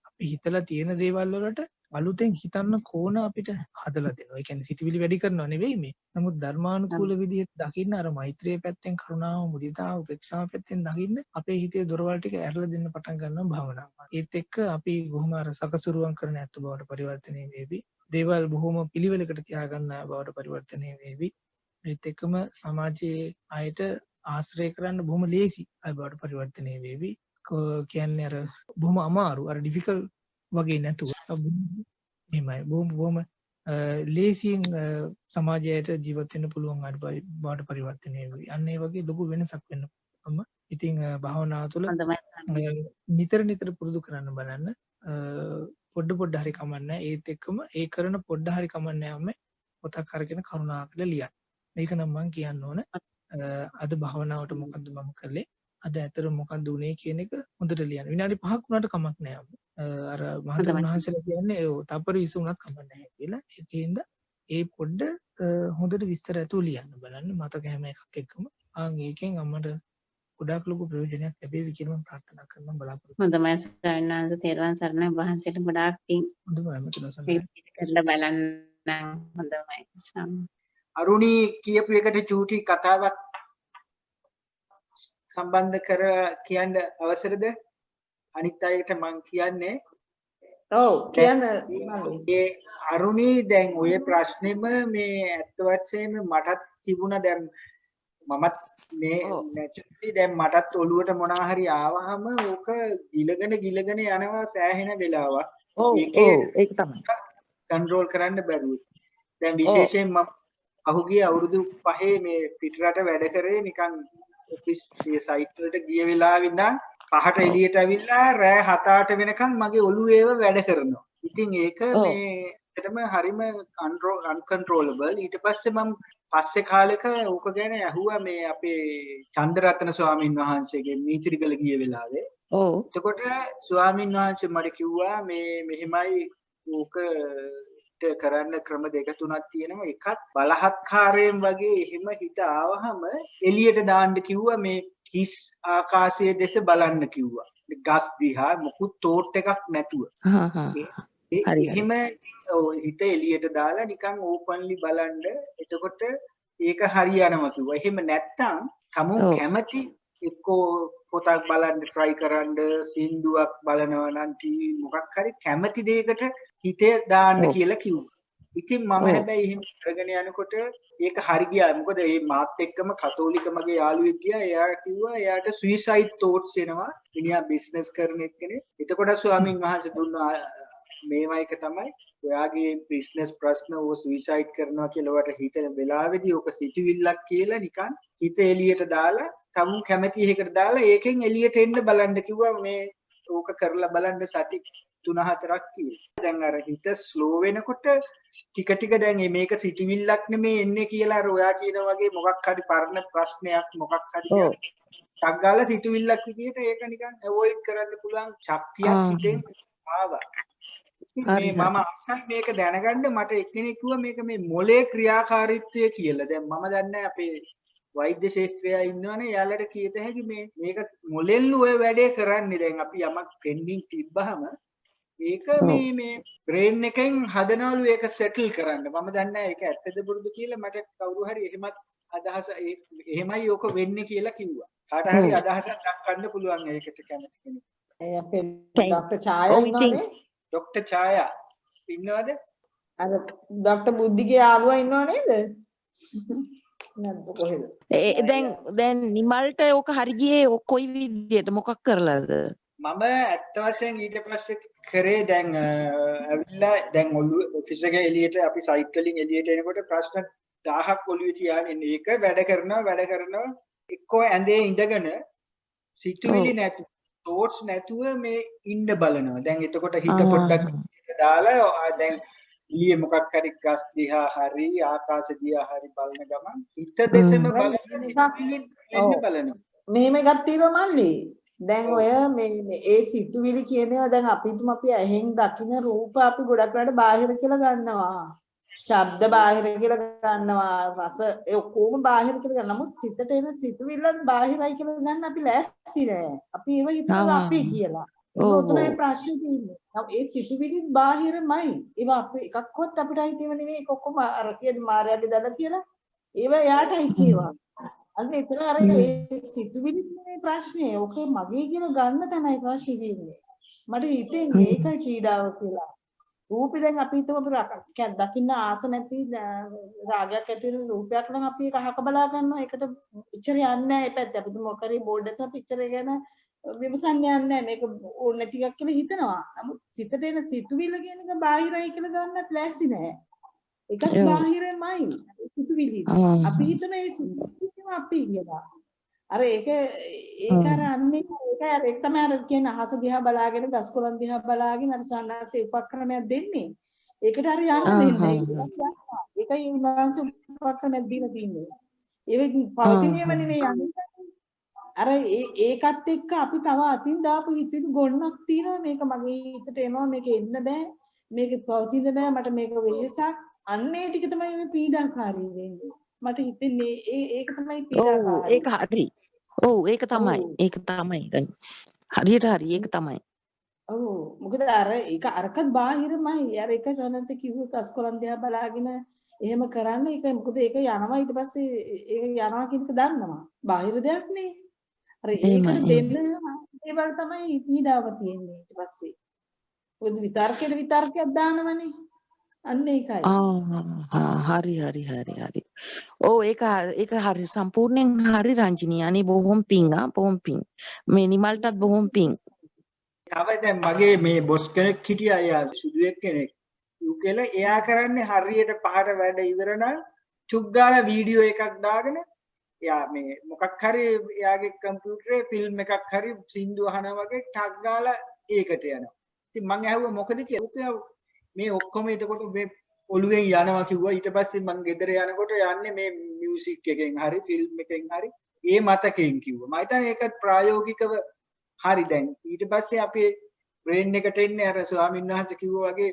අපි හිතලා තියෙන දේවල් වලට අලුතෙන් හිතන්න කෝණ අපිට හදලා දෙනවා. ඒ කියන්නේ සිතුවිලි වැඩි කරනව නෙවෙයි මේ. නමුත් ධර්මානුකූල විදිහට දකින්න අර මෛත්‍රිය පැත්තෙන් කරුණාව, මුදිතාව, උපේක්ෂාව පැත්තෙන් දකින්න අපේ හිතේ දොරවල් ටික ඇරලා දෙන්න පටන් ගන්නවා භාවනාව. ඒත් එක්ක අපි බොහොම අර සකසුරුවම් කරන ඇත්ත බවට පරිවර්තනය වෙවි. දේවල් බොහොම පිළිවෙලකට තියාගන්න බවට පරිවර්තනය වෙවි. ඒත් එක්කම සමාජයේ අයට ආශ්‍රය කරන්න බොහොම ලේසි අය බවට පරිවර්තනය වෙවි. කියන්නේ අර බොහොම අමාරු අර ඩිෆිකල්ට් වගේ නැතුව එහෙමයි බොහොම ලේසියෙන් සමාජයට ජීවත් වෙන්න පුළුවන් අය බවට පරිවර්තනය වෙවි. අන්න ඒ වගේ ලොකු වෙනසක් වෙනවා. ඉතින් භාවනාව තුළ නිතර පුරුදු කරන්න බලන්න. පොඩ හරි කමන්නේ. ඒත් එක්කම ඒ කරන පොඩ හරි කමන්නේ යන්නේ පොතක් අරගෙන කරුණාකර ලියන්න. මේක නම් මම කියන්න ඕන. අද භාවනාවට මොකද්ද මම කළේ? අද ඇතර මොකක්ද උනේ කියන එක හොඳට ලියන්න. විනාඩි 5ක් වුණාට කමක් නැහැ. අර මහතුන් වහන්සේලා කියන්නේ තප්පර 20 වුණත් කමක් නැහැ කියලා. ඒකෙන්ද ඒ පොඩ්ඩ හොඳට විස්තර ඇතුව ලියන්න බලන්න. මතක හැම එකක් එක්කම. ඒකෙන් අම්මට ගොඩාක් ලොකු ප්‍රයෝජනයක් ලැබෙවි කියලා මම ප්‍රාර්ථනා කරනවා බලාපොරොත්තු. හොඳයි ස්වාමීන් වහන්සේ තෙරුවන් සරණයි වහන්සේට ගොඩාක් පිං. හොඳයි මචං සරණයි. කරලා බලන්න හොඳයි ස්වාමීන්. අරුණි කියපු එකට චූටි කතාවක් සම්බන්ධ කර කියන්න අවසරද? අනිත් අයට මම කියන්නේ ඔව් කියන්න ඒ අරුණි දැන් ඔය ප්‍රශ්නෙම මේ ඇත්ත වශයෙන්ම මටත් තිබුණා. දැන් මමත් මේ නැචරලි දැන් මටත් ඔළුවට මොනවා හරි ආවහම ඕක ගිලගෙන යනවා සෑහෙන වෙලාවක්. ඔව් ඒක තමයි කන්ට්‍රෝල් කරන්න බැරුව. දැන් විශේෂයෙන් මම පහුගිය අවුරුදු 5 මේ පිටරට වැඩ කරේ නිකන් ඔෆිස් ඒ සයිට් වලට ගිය වෙලාවෙ ඉඳන් 5ට එළියට ඇවිල්ලා රෑ 7-8 වෙනකන් මගේ ඔළුවේ ඒව වැඩ කරනවා. ඉතින් ඒක මේ ඇත්තටම හරිම අන්කන්ට්‍රෝලබල්. ඊට පස්සේ මම පස්සේ කාලෙක ඕක ගැන ඇහුවා මේ අපේ චන්දරත්න ස්වාමීන් වහන්සේගෙන් මීතිරිගල ගිය වෙලාවේ. ඔව්. එතකොට ස්වාමීන් වහන්සේ මට කිව්වා මේ මෙහෙමයි ඕක කරන්න ක්‍රම දෙක තුනක් තියෙනවා. එකක් බලහත්කාරයෙන් වගේ එහෙම හිත ආවහම එළියට දාන්න කිව්වා මේ හිස් ආකාශයේ දෙස බලන්න කිව්වා. ගස් දිහා මොකුත් තෝට් එකක් නැතුව. එහෙම හිත එළියට දාලා නිකන් ඕපන්ලි බලන්න. එතකොට ඒක හරියනවා කිව්වා. එහෙම නැත්තම් තමුන් කැමති එක්කෝ පොතක් බලන්න try කරන්න, සින්දුවක් බලනවා නම් ටීවී මොකක් හරි කැමති දෙයකට හිතේ දාන්න කියලා කිව්වා. ඉතින් මම හැබැයි එහෙම කරගෙන යනකොට ඒක හරි ගියා. මොකද මේ මාත් එක්කම කතෝලික මගේ යාළුවෙක් ගියා. එයා කිව්වා එයාට suicide thoughts එනවා. මිනිහා business කරන එක්කනේ. එතකොට ස්වාමීන් වහන්සේ දුන්නා මේවා එක තමයි ඔයාගේ බිස්නස් ප්‍රශ්න ඕ සුයිසයිඩ් කරනවා කියලා ඔයාලට හිතෙන වෙලාවේදී ඕක සිටිවිල්ලක් කියලා නිකන් හිත එළියට දාලා තමුන් කැමති එකකට දාලා ඒකෙන් එළියට එන්න බලන්න කිව්වා මේ ඕක කරලා බලන්න සති 3-4ක් කියලා. දැන් අර හිත ස්ලෝ වෙනකොට ටික ටික දැන් මේක සිටිවිල්ලක් නෙමේ එන්නේ කියලා අර ඔයා කියන වගේ මොකක් හරි පරණ ප්‍රශ්නයක් මොකක් හරි ටක් ගාලා සිටිවිල්ලක් විදියට ඒක නිකන් අවොයිඩ් කරන්න පුළුවන් ශක්තියක් හිතෙන් ආවා. මේ මම අසයි මේක දැනගන්න මට එක්කෙනෙක් කිව්වා මේක මේ මොලේ ක්‍රියාකාරීත්වය කියලා. දැන් මම දන්නේ අපේ වෛද්‍ය ශාස්ත්‍රය ඉන්නවනේ යාළුවට කීත හැකි මේක මොලෙන් ඔය වැඩේ කරන්නේ. දැන් අපි යමක් ට්‍රෙන්ඩින් තිබ්බහම ඒක මේ බ්‍රේන් එකෙන් හදනවලු ඒක සෙටල් කරන්න. මම දන්නේ ඒක ඇත්තද බොරුද කියලා මට කවුරු හරි එහෙමත් අදහස එහෙමයි ඕක වෙන්නේ කියලා කිව්වා. කාට හරි අදහසක් දක්වන්න පුළුවන් ඒකට කැමති කෙනෙක්. ඒ අපේ ડોક્ટર ඡායා ඉන්නවනේ. ડોક્ટર ඡායා ඉන්නවද? අර ડોક્ટર බුද්ධිගේ යාළුවා ඉන්නව නේද? නැද්ද කොහෙද? දැන් නිමල්ට ඕක හරි ගියේ කොයි විදියට මොකක් කරලාද? මම ඇත්ත වශයෙන් ඊට පස්සේ කරේ දැන් ඇවිල්ලා දැන් ඔළුව ඔෆිස් එකේ එළියට අපි සයිට් වලින් එළියට එනකොට ප්‍රශ්න 1000ක් ඔළුවේ තියාගෙන ඒක වැඩ කරනවා එක්කෝ ඇඳේ ඉඳගෙන සිතුවිලි නැතුව thoughts නැතුව මේ ඉන්න බලනවා. දැන් එතකොට හිත පොඩ්ඩක් දාලා දැන් ඊයේ මොකක් හරි ගස් දිහා හරි ආකාශ දිහා හරි බලන ගමන් හිත දෙසම බලනවා. මෙහෙම එකක් තියෙනවා මල්ලි. දැන් ඔය මේ ඒ සිතුවිලි කියනවා දැන් අපිටම අපි ඇහෙන් දකින්න රූප අපි ගොඩක් වෙලාවට බාහිර කියලා ගන්නවා. ශබ්ද බාහිර කියලා ගන්නවා. රස ඒ ඔක්කොම බාහිර කියලා ගන්නවා. නමුත් සිතට එන සිතුවිල්ලත් බාහිරයි කියලා ගන්න අපි ලෑස්ති නෑ. අපි ඒව හිතනවා අපි කියලා. ඒක ප්‍රශ්නේ තියෙන්නේ. ඒ සිතුවිලි බාහිරමයි. ඒවා අපි එකක්වත් අපිට හිතෙව නෙමෙයි. ඒක ඔක්කොම අර කියන මායාවේ දාලා කියලා ඒව එයාටයි කියවා. අන්න එතන අර ඒ සිතුවිලි නේ ප්‍රශ්නේ. ඕක මගේ කියලා ගන්න තමයි ප්‍රශ්නේ තියෙන්නේ. මට හිතෙන්නේ ඒකයි පීඩාව කියලා. රූපේ දැන් අපි හිතමු දකින්න ආස නැති රාගයක් ඇති වෙන රූපයක් නම් අපි ඒක අහක බලා ගන්නවා. ඒකට ඉච්චර යන්නේ නැහැ. ඒ පැත්ත අපිට මොකක් හරි බෝඩ් එකක් පිච්චර ගැන විමසන්න යන්නේ නැහැ. මේක ඕන නැති එකක් කියලා හිතනවා. නමුත් සිතට එන සිතුවිල්ල කියන එක බාහිරයි කියලා ගන්නත් ලෑස්ති නැහැ. ඒකත් බාහිරමයි සිතුවිලි. අපි හිතන ඒ සිතුවිලි අපි කියලා. අර ඒක අර අන්නේ ඒක තමයි අර කියන අහස දිහා බලාගෙන ගස් කොළන් දිහා බලාගෙන අර සන්නාසේ උපක්‍රමයක් දෙන්නේ. ඒකට හරි යන්න දෙන්නේ. ඒකයි උන්වහන්සේ උපක්‍රමයක් දීලා තින්නේ. ඒක පවතිනේම නෙමෙයි යන්නේ. අර ඒකත් එක්ක අපි තව අතින් දාපු හිතේ ගොන්නක් තියෙනවා. මේක මගේ හිතට එනවා. මේක එන්න බෑ. මේක පවතින්න බෑ. මට මේක වෙලසක්. අන්නේ ටික තමයි මේ පීඩාකාරී වෙන්නේ. මට හිතෙන්නේ ඒක තමයි පීඩාකාරී. ඒක හරි. ඔව් ඒක තමයි. ඒක තමයි. හරියට හරි ඒක තමයි. ඔව් මොකද අර ඒක අරකට බාහිරමයි. අර එක සනන්ස කිව්ව කස්කොලන් දිහා බලාගෙන එහෙම කරන්න ඒක මොකද ඒක යනවා ඊට පස්සේ ඒක යනවා කියන එක දන්නවා. බාහිර දෙයක් නේ. අර ඒක දෙන්න ඒවල තමයි පීඩාව තියෙන්නේ ඊට පස්සේ. මොකද විතර්කයක් දානවනේ. අන්න ඒකයි. හරි. ඔව් ඒක හරි සම්පූර්ණයෙන් හරි රංජිනී. අනේ බොහොම පිං බොහොම පිං. මේ නිමල්ටත් බොහොම පිං. තව දැන් මගේ මේ බොස් කෙනෙක් හිටියා යා සුදු එක්කෙනෙක්. ඌ කියලා එයා කරන්නේ හරියට පහට වැඩ ඉවර නම් චුක් ගාලා වීඩියෝ එකක් දාගෙන එයා මේ මොකක් හරි එයාගේ කම්පියුටරේ ෆිල්ම් එකක් හරි සින්දු අහනවා වගේ ටක් ගාලා ඒකට යනවා. ඉතින් මං ඇහුවා මොකද කියලා. මේ ඔක්කොම එතකොට මේ ඔළුවෙන් යනවා කිව්වා. ඊට පස්සේ මං ගෙදර යනකොට යන්නේ මේ මියුසික් එකෙන් හරි ෆිල්ම් එකෙන් හරි ඒ මතකයෙන් කිව්වා. මම හිතන්නේ ඒකත් ප්‍රායෝගිකව හරි දැන්. ඊට පස්සේ අපේ බ්‍රේන් එකට එන්නේ අර ස්වාමීන් වහන්සේ කිව්වා වගේ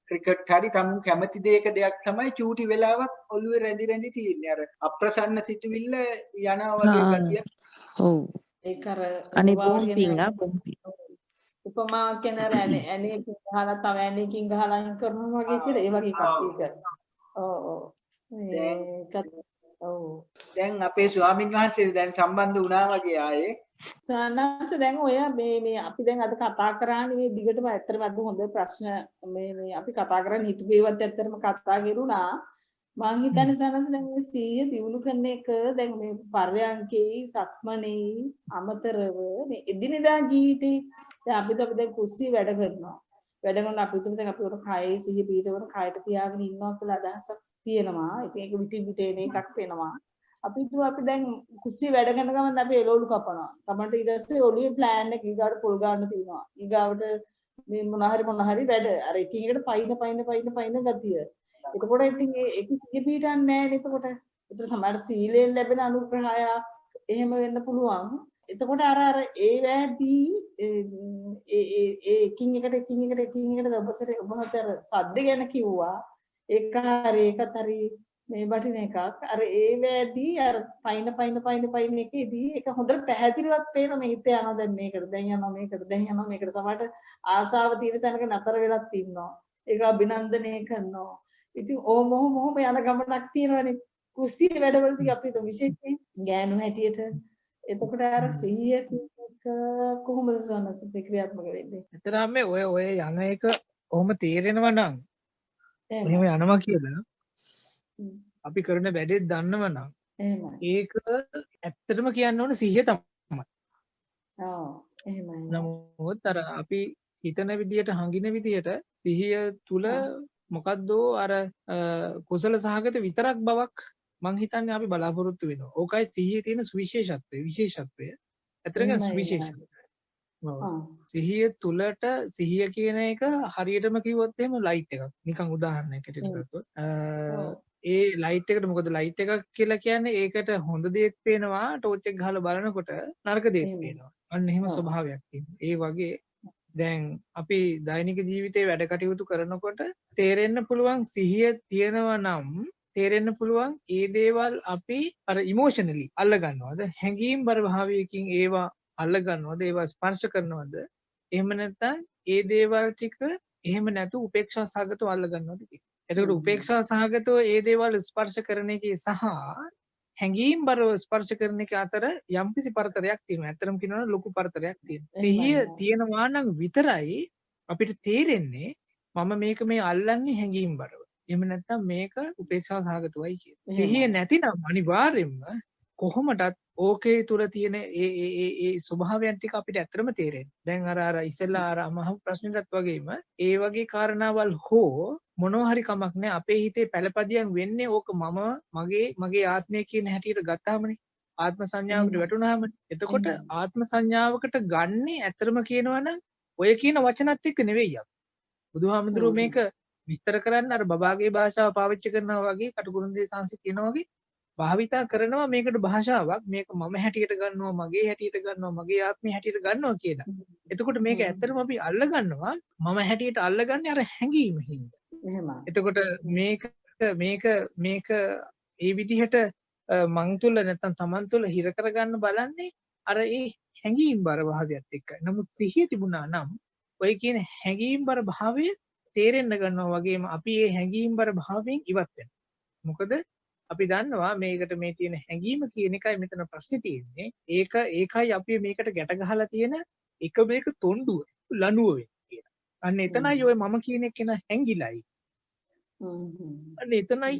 ක්‍රිකට් හරි තමුන් කැමති දෙයක් තමයි චූටි වෙලාවක් ඔළුවේ රැඳි තියෙන්නේ. අර අප්‍රසන්න සිතුවිල්ල යනවා වගේ ගතිය. ඔව්. ඒක අර අනේ ඔබ බොම් කියන පිං බොම් උපමා කියන ඇණයකින් ගහලා තව ඇණයකින් ගහලා අයින් කරනවා වගේ කියලා ඒ වගේ එකක් ඒක. ඔව් ඔව්. ඔව්. දැන් අපේ ස්වාමීන් වහන්සේ දැන් සම්බන්ධ වුණා වගේ ආයේ. සානංශ දැන් ඔය මේ අපි දැන් අද කතා කරානේ මේ දිගටම ඇත්තටම අද හොඳ ප්‍රශ්න මේ අපි කතා කරන්නේ හිතුවේ ඒවත් ඇත්තටම කතා කරුණා. මං හිතන්නේ සානංශ දැන් මේ 100 දිනු කරන එක දැන් මේ පර්යංකේ සක්මනේ අමතරව මේ එදිනෙදා ජීවිතේ දැන් අපි දැන් කුස්සිය වැඩ කරනවා. වැඩ කරන අපි තුමු දැන් අපි උඩ කයේ 100 පීඨවන කයට තියාගෙන ඉන්නවා කියලා අදහසක් තියෙනවා. ඉතින් ඒක විටි විට එන එකක් වෙනවා. අපි දැන් කුස්සිය වැඩ කරන ගමන් අපි එළවලු කපනවා. කමන්ට ඊට පස්සේ ඔළුවේ ප්ලෑන් එක ඊගාට පොල් ගන්න තියෙනවා. ඊගාවට මේ මොන හරි වැඩ අර එකින් එකට පයින් ගතිය. එතකොට ඉතින් ඒක පිටන්නේ නැහැ නේ එතකොට. ඒතර සමහර සීලයෙන් ලැබෙන අනුග්‍රහයක් එහෙම වෙන්න පුළුවන්. එතකොට අර ඒ වැඩි ඒ එකින් එකට ඔබසර සද්ද ගැන කිව්වා. ඒක හරි ඒකත් හරි මේ වටින එකක්. අර ඒ වැඩි අර පයින් එකේදී ඒක හොඳට පැහැදිලිවත් පේන මේ හිත යනවා දැන් මේකට දැන් යනවා මේකට සමහරට ආසාව తీර තැනක නතර වෙලත් ඉන්නවා. ඒක අභිනන්දනය කරනවා. ඉතින් මොහොම යන ගමනක් තියෙනවනේ. කුස්සිය වැඩවලදී අපි විශේෂයෙන් ගෑනු හැටියට එතකොට අර 100ක කොහොමද සනසත් ක්‍රියාත්මක වෙන්නේ? එතරම් මේ ඔය යන එක කොහොම තේරෙනවා නම් එහෙම යනවා කියලා අපි කරන වැඩේ දන්නව නම් ඒක ඇත්තටම කියන්න ඕන 100 තමයි. ඔව් එහෙමයි. නමුත් අර අපි හිතන විදියට හංගින විදියට 100 තුල මොකද්ද අර කුසල සහගත විතරක් බවක් මං හිතන්නේ අපි බලාපොරොත්තු වෙනවා. ඕකයි 100 තියෙන සුවිශේෂත්වය විශේෂත්වය. ඇත්තටම සුවිශේෂයි. ඔව්. 100 තුලට 100 කියන එක හරියටම කිව්වොත් එහෙම ලයිට් එකක්. නිකන් උදාහරණයකට ගත්තොත් ඒ ලයිට් එකට මොකද ලයිට් එකක් කියලා කියන්නේ ඒකට හොඳ දේත් පේනවා ටෝච් එක ගහලා බලනකොට නරක දේත් පේනවා. අන්න එහෙම ස්වභාවයක් තියෙනවා. ඒ වගේ දැන් අපි දෛනික ජීවිතේ වැඩ කටයුතු කරනකොට තේරෙන්න පුළුවන් 100 තියෙනවා නම් තේරෙන්න පුළුවන් ඒ දේවල් අපි අර ඉමෝෂනලි අල්ල ගන්නවද හැඟීම් බර භාවයකින් ඒවා අල්ල ගන්නවද ඒවා ස්පර්ශ කරනවද එහෙම නැත්නම් ඒ දේවල් ටික එහෙම නැතු උපේක්ෂා සහගතව අල්ල ගන්නවද කියලා. එතකොට උපේක්ෂා සහගතව ඒ දේවල් ස්පර්ශ කරන එකේ සහ හැඟීම් බරව ස්පර්ශ කරන එක අතර යම්කිසි පරතරයක් තියෙනවා. ඇත්තටම කියනවා ලොකු පරතරයක් තියෙනවා. 100 තියෙනවා නම් විතරයි අපිට තේරෙන්නේ මම මේක මේ අල්ලන්නේ හැඟීම් බරව. එහෙම නැත්නම් මේක උපේක්ෂා සහගතවයි කියන්නේ. 100 නැතිනම් අනිවාර්යෙන්ම කොහොමදත් ඕකේ තුල තියෙන ඒ ස්වභාවයන් ටික අපිට ඇත්තටම තේරෙන්නේ. දැන් අර ඉස්සෙල්ලා අර අමහ ප්‍රශ්නෙටත් වගේම ඒ වගේ කාරණාවල් හෝ මොනවා හරි කමක් නැහැ අපේ හිතේ පළපදියම් වෙන්නේ ඕක මගේ ආත්මය කියන හැටියට ගත්තාමනේ. ආත්ම සංඥාවකට වැටුණාමනේ. එතකොට ආත්ම සංඥාවකට ගන්නේ ඇත්තටම කියනවනම් ඔය කියන වචනත් එක්ක නෙවෙයි අපි. බුදුහාමුදුරුවෝ මේක විස්තර කරන්න අර බබාගේ භාෂාව පාවිච්චි කරනවා වගේ කටුකුරුන්දේ සංසි කියනවා වගේ භාවිතා කරනවා මේකට භාෂාවක් මේක මම හැටියට ගන්නවා මගේ හැටියට ගන්නවා මගේ ආත්මය හැටියට ගන්නවා කියලා. එතකොට මේක ඇත්තටම අපි අල්ල ගන්නවා මම හැටියට අල්ලගන්නේ අර හැඟීම හින්දා. එහෙමයි. එතකොට මේක ඒ විදිහට මං තුල නැත්තම් Taman තුල හිර කරගන්න බලන්නේ අර ඒ හැඟීම් බර භාවයත් එක්කයි. නමුත් සිහිය තිබුණා නම් ඔය කියන හැඟීම් බර භාවය තේරෙන්න ගන්නවා වගේම අපි මේ හැඟීම් බර භාවයෙන් ඉවත් වෙනවා. මොකද අපි දන්නවා මේකට මේ තියෙන හැඟීම කියන එකයි මෙතන ප්‍රශ්නේ තියෙන්නේ. ඒකයි අපි මේකට ගැට ගහලා තියෙන එක මේක තොණ්ඩුව ලනුව වෙන්නේ. අන්න එතනයි ඔය මම කියන එක න හැංගිලයි. අන්න එතනයි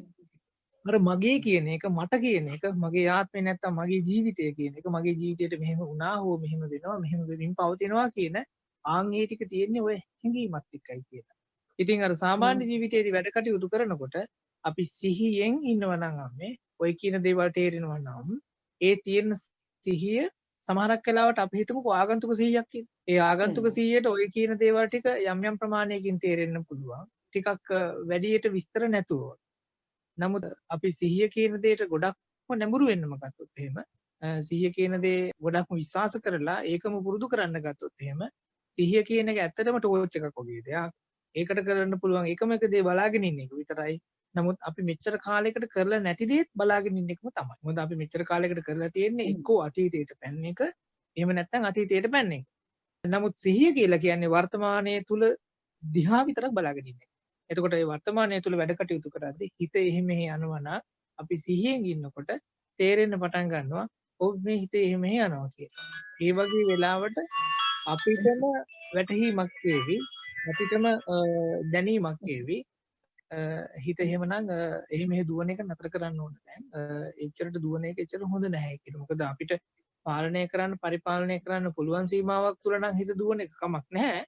අර මගේ කියන එක මට කියන එක මගේ ආත්මේ නැත්තම් මගේ ජීවිතය කියන එක මගේ ජීවිතේට මෙහෙම වුණා හෝ මෙහෙම වෙනවා මෙහෙම වෙමින් පවතිනවා කියන ආන් ඒ ටික තියෙන්නේ ඔය හැඟීමත් එක්කයි කියලා. ඉතින් අර සාමාන්‍ය ජීවිතයේදී වැඩ කටයුතු කරනකොට අපි සිහියෙන් ඉන්නවා නම් අම්මේ ඔය කියන දේවල් තේරෙනවා නම් ඒ තියෙන සිහිය සමහරක් වෙලාවට අපි හිතමුකෝ ආගන්තුක සිහියක් කියලා. ඒ ආගන්තුක සිහියට ඔය කියන දේවල් ටික යම් යම් ප්‍රමාණයකින් තේරෙන්න පුළුවන්. ටිකක් වැඩියට විස්තර නැතුව. නමුත් අපි සිහිය කියන දෙයට ගොඩක්ම නැඹුරු වෙන්නම ගත්තොත් එහෙම සිහිය කියන දේ ගොඩක්ම විශ්වාස කරලා ඒකම පුරුදු කරන්න ගත්තොත් එහෙම සිහිය කියන එක ඇත්තටම ටෝච් එකක් වගේ දෙයක්. ඒකට කරන්න පුළුවන් එකම එක දේ බලාගෙන ඉන්න එක විතරයි. නමුත් අපි මෙච්චර කාලයකට කරලා නැති දේත් බලාගෙන ඉන්න එකම තමයි. මොකද අපි මෙච්චර කාලයකට කරලා තියෙන්නේ එක්කෝ අතීතයට පැන්න එක, එහෙම නැත්නම් අතීතයට පැන්න එක. නමුත් සිහිය කියලා කියන්නේ වර්තමානයේ තුල දිහා විතරක් බලාගෙන ඉන්න එක. එතකොට මේ වර්තමානයේ තුල වැඩ කටයුතු කරද්දී හිත එහෙ මෙහෙ යනවා නම් අපි සිහියෙන් ඉන්නකොට තේරෙන්න පටන් ගන්නවා ඔව් මේ හිත එහෙ මෙහෙ යනවා කියලා. ඒ වගේ වෙලාවට අපිටම වැටහීමක් වේවි, අපිටම දැනීමක් වේවි. හිත එහෙමනම් එහෙ මෙහෙ දුවන එක නතර කරන්න ඕන දැන්. එච්චරට දුවන එක එච්චර හොඳ නැහැ කියලා. මොකද අපිට පාලනය කරන්න, පරිපාලනය කරන්න පුළුවන් සීමාවක් තුල නම් හිත දුවන එක කමක් නැහැ.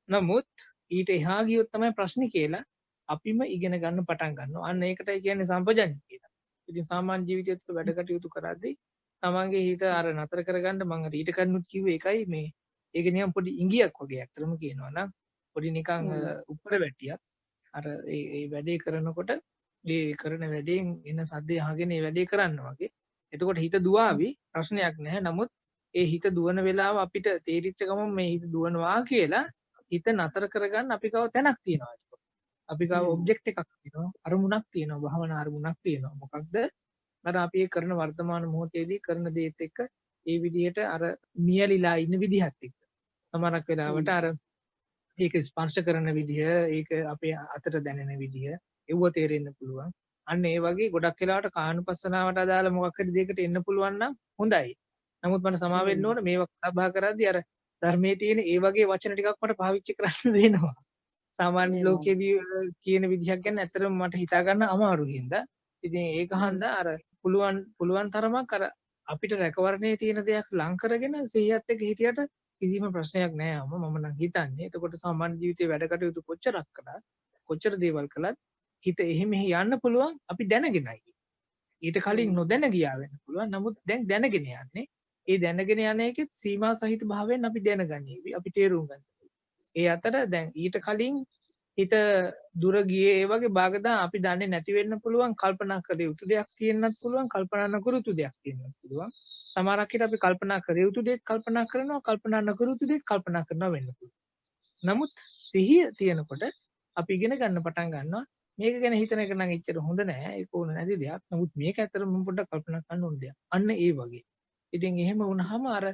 නමුත් ඊට එහා ගියොත් තමයි ප්‍රශ්නේ කියලා අපිම ඉගෙන ගන්න පටන් ගන්නවා. අන්න ඒකටයි කියන්නේ සම්පජඤ්ඤය කියලා. ඉතින් සාමාන්‍ය ජීවිතය තුළ වැඩ කටයුතු කරද්දී තමන්ගේ හිත අර නතර කරගන්න මම අර ඊට කන්නුත් කිව්වේ ඒකයි මේ. ඒක නිකන් පොඩි ඉඟියක් වගේ අත්‍තරම කියනවා නම් පොඩි නිකන් උඩර වැටියක්. අර ඒ වැඩේ කරනකොට ඒ කරන වැඩෙන් එන සද්දය අහගෙන ඒ වැඩේ කරන්න වගේ. එතකොට හිත දුවාවි ප්‍රශ්නයක් නැහැ. නමුත් ඒ හිත දුවන වෙලාව අපිට තේරිච්ච ගමන් මේ හිත දුවනවා කියලා හිත නතර කරගන්න අපි ගාව තැනක් තියෙනවා. අපි ගාව ඔබ්ජෙක්ට් එකක් තියෙනවා, අරමුණක් තියෙනවා, භවනා අරමුණක් තියෙනවා. මොකක්ද? අර අපි කරන වර්තමාන මොහොතේදී කරන දේත් එක්ක ඒ විදිහට අර නියලිලා ඉන්න විදිහත් එක්ක. සමහරක් වෙලාවට අර ඒක ස්පර්ශ කරන විදිහ, ඒක අපේ අතට දැනෙන විදිහ, ඒව තේරෙන්න පුළුවන්. අන්න ඒ වගේ ගොඩක් වෙලාවට කායනුපස්සනාවට අදාළ මොකක් හරි දෙයකට එන්න පුළුවන් නම් හොඳයි. නමුත් මම සමා වෙන්න ඕන මේවා කතා බහ කරද්දී අර ධර්මයේ තියෙන ඒ වගේ වචන ටිකක් මට පාවිච්චි කරන්න වෙනවා. සාමාන්‍ය ලෝකයේදී කියන විදිහක් ගැන ඇත්තටම මට හිතා ගන්න අමාරුයි හින්දා. ඉතින් ඒක හන්දා අර පුළුවන් තරමක් අර අපිට රැකවරණයේ තියෙන දෙයක් ලං කරගෙන සිහියත් එක්ක හිටියට කිසිම ප්‍රශ්නයක් නෑ අම්ම මම නම් හිතන්නේ. එතකොට සාමාන්‍ය ජීවිතේ වැඩ කටයුතු කොච්චරක් කළත් කොච්චර දේවල් කළත් හිත එහෙ මෙහෙ යන්න පුළුවන් අපි දැනගෙනයි. ඊට කලින් නොදැන ගියා වෙන්න පුළුවන්. නමුත් දැන් දැනගෙන යන්නේ. ඒ දැනගෙන යන එකෙත් සීමා සහිත භාවයෙන් අපි දැනගන්නේ. අපි තේරුම් ගන්න. ඒ අතර දැන් ඊට කලින් හිත දුර ගියේ ඒ වගේ භාගදා අපි දන්නේ නැති වෙන්න පුළුවන්. කල්පනා කළ යුතු දෙයක් තියෙන්නත් පුළුවන්. කල්පනා නොකර යුතු දෙයක් තියෙන්නත් පුළුවන්. සමහරක් විට අපි කල්පනා කර යුතු දෙයක් කල්පනා කරනවා, කල්පනා නොකර යුතු දෙයක් කල්පනා කරනවා වෙන්න පුළුවන්. නමුත් සිහිය තියෙනකොට අපි ඉගෙන ගන්න පටන් ගන්නවා මේක ගැන හිතන එක නම් එච්චර හොඳ නෑ, ඒක ඕන නැති දෙයක්. නමුත් මේක ඇත්තටම මම පොඩ්ඩක් කල්පනා කරන්න ඕන දෙයක්. අන්න ඒ වගේ. ඉතින් එහෙම වුණාම අර